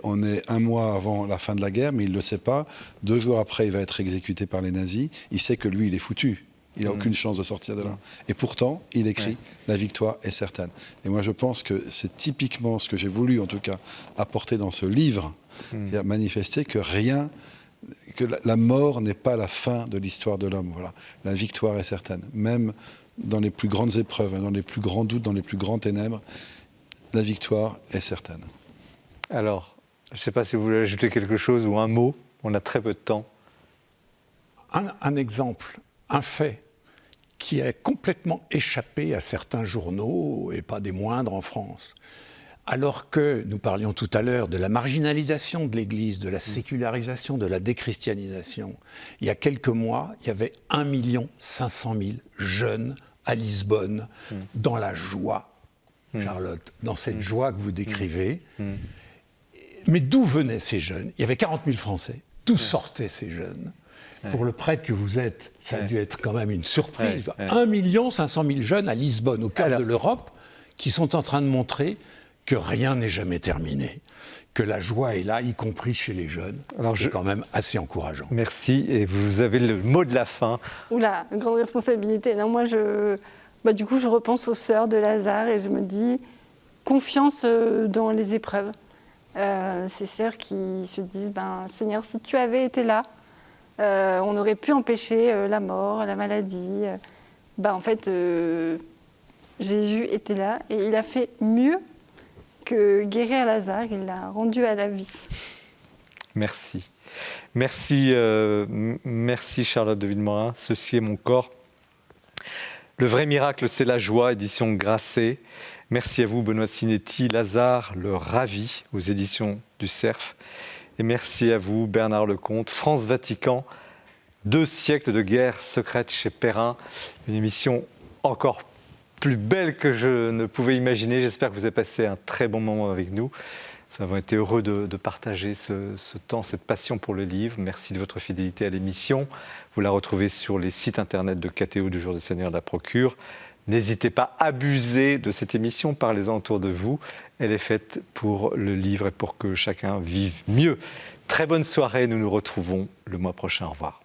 On est un mois avant la fin de la guerre, mais il ne le sait pas. 2 jours après, il va être exécuté par les nazis. Il sait que lui, il est foutu. Il n'a aucune chance de sortir de là. Et pourtant, il écrit la victoire est certaine. Et moi, je pense que c'est typiquement ce que j'ai voulu, en tout cas, apporter dans ce livre, c'est-à-dire manifester que la mort n'est pas la fin de l'histoire de l'homme. Voilà. La victoire est certaine. Même dans les plus grandes épreuves, dans les plus grands doutes, dans les plus grands ténèbres, la victoire est certaine. Alors, je ne sais pas si vous voulez ajouter quelque chose ou un mot, on a très peu de temps. Un exemple, un fait qui a complètement échappé à certains journaux, et pas des moindres en France. Alors que nous parlions tout à l'heure de la marginalisation de l'Église, de la sécularisation, de la déchristianisation, il y a quelques mois, il y avait 1 500 000 jeunes à Lisbonne, dans la joie, Charlotte, dans cette joie que vous décrivez. Mais d'où venaient ces jeunes? Il y avait 40 000 Français. D'où sortaient ces jeunes? Pour le prêtre que vous êtes, ça a dû être quand même une surprise. 1 500 000 jeunes à Lisbonne, au cœur de l'Europe, qui sont en train de montrer que rien n'est jamais terminé, que la joie est là, y compris chez les jeunes. C'est quand même assez encourageant. Merci, et vous avez le mot de la fin. Oula, grande responsabilité. Non, moi, du coup, je repense aux sœurs de Lazare et je me dis, confiance dans les épreuves. Ces sœurs qui se disent, Seigneur, si tu avais été là, on aurait pu empêcher la mort, la maladie. En fait, Jésus était là et il a fait mieux que guérir Lazare, il l'a rendu à la vie. Merci. Merci Charlotte de Villemorin. Ceci est mon corps. Le vrai miracle, c'est la joie, édition Grasset. Merci à vous, Benoît Sinetti, Lazare, le Ravi, aux éditions du Cerf. Et merci à vous, Bernard Lecomte, France Vatican, 2 siècles de guerre secrète chez Perrin. Une émission encore plus belle que je ne pouvais imaginer. J'espère que vous avez passé un très bon moment avec nous. Nous avons été heureux de partager ce temps, cette passion pour le livre. Merci de votre fidélité à l'émission. Vous la retrouvez sur les sites internet de KTO, du Jour des Seigneurs de la Procure. N'hésitez pas à abuser de cette émission, parlez-en autour de vous. Elle est faite pour le livre et pour que chacun vive mieux. Très bonne soirée, nous nous retrouvons le mois prochain. Au revoir.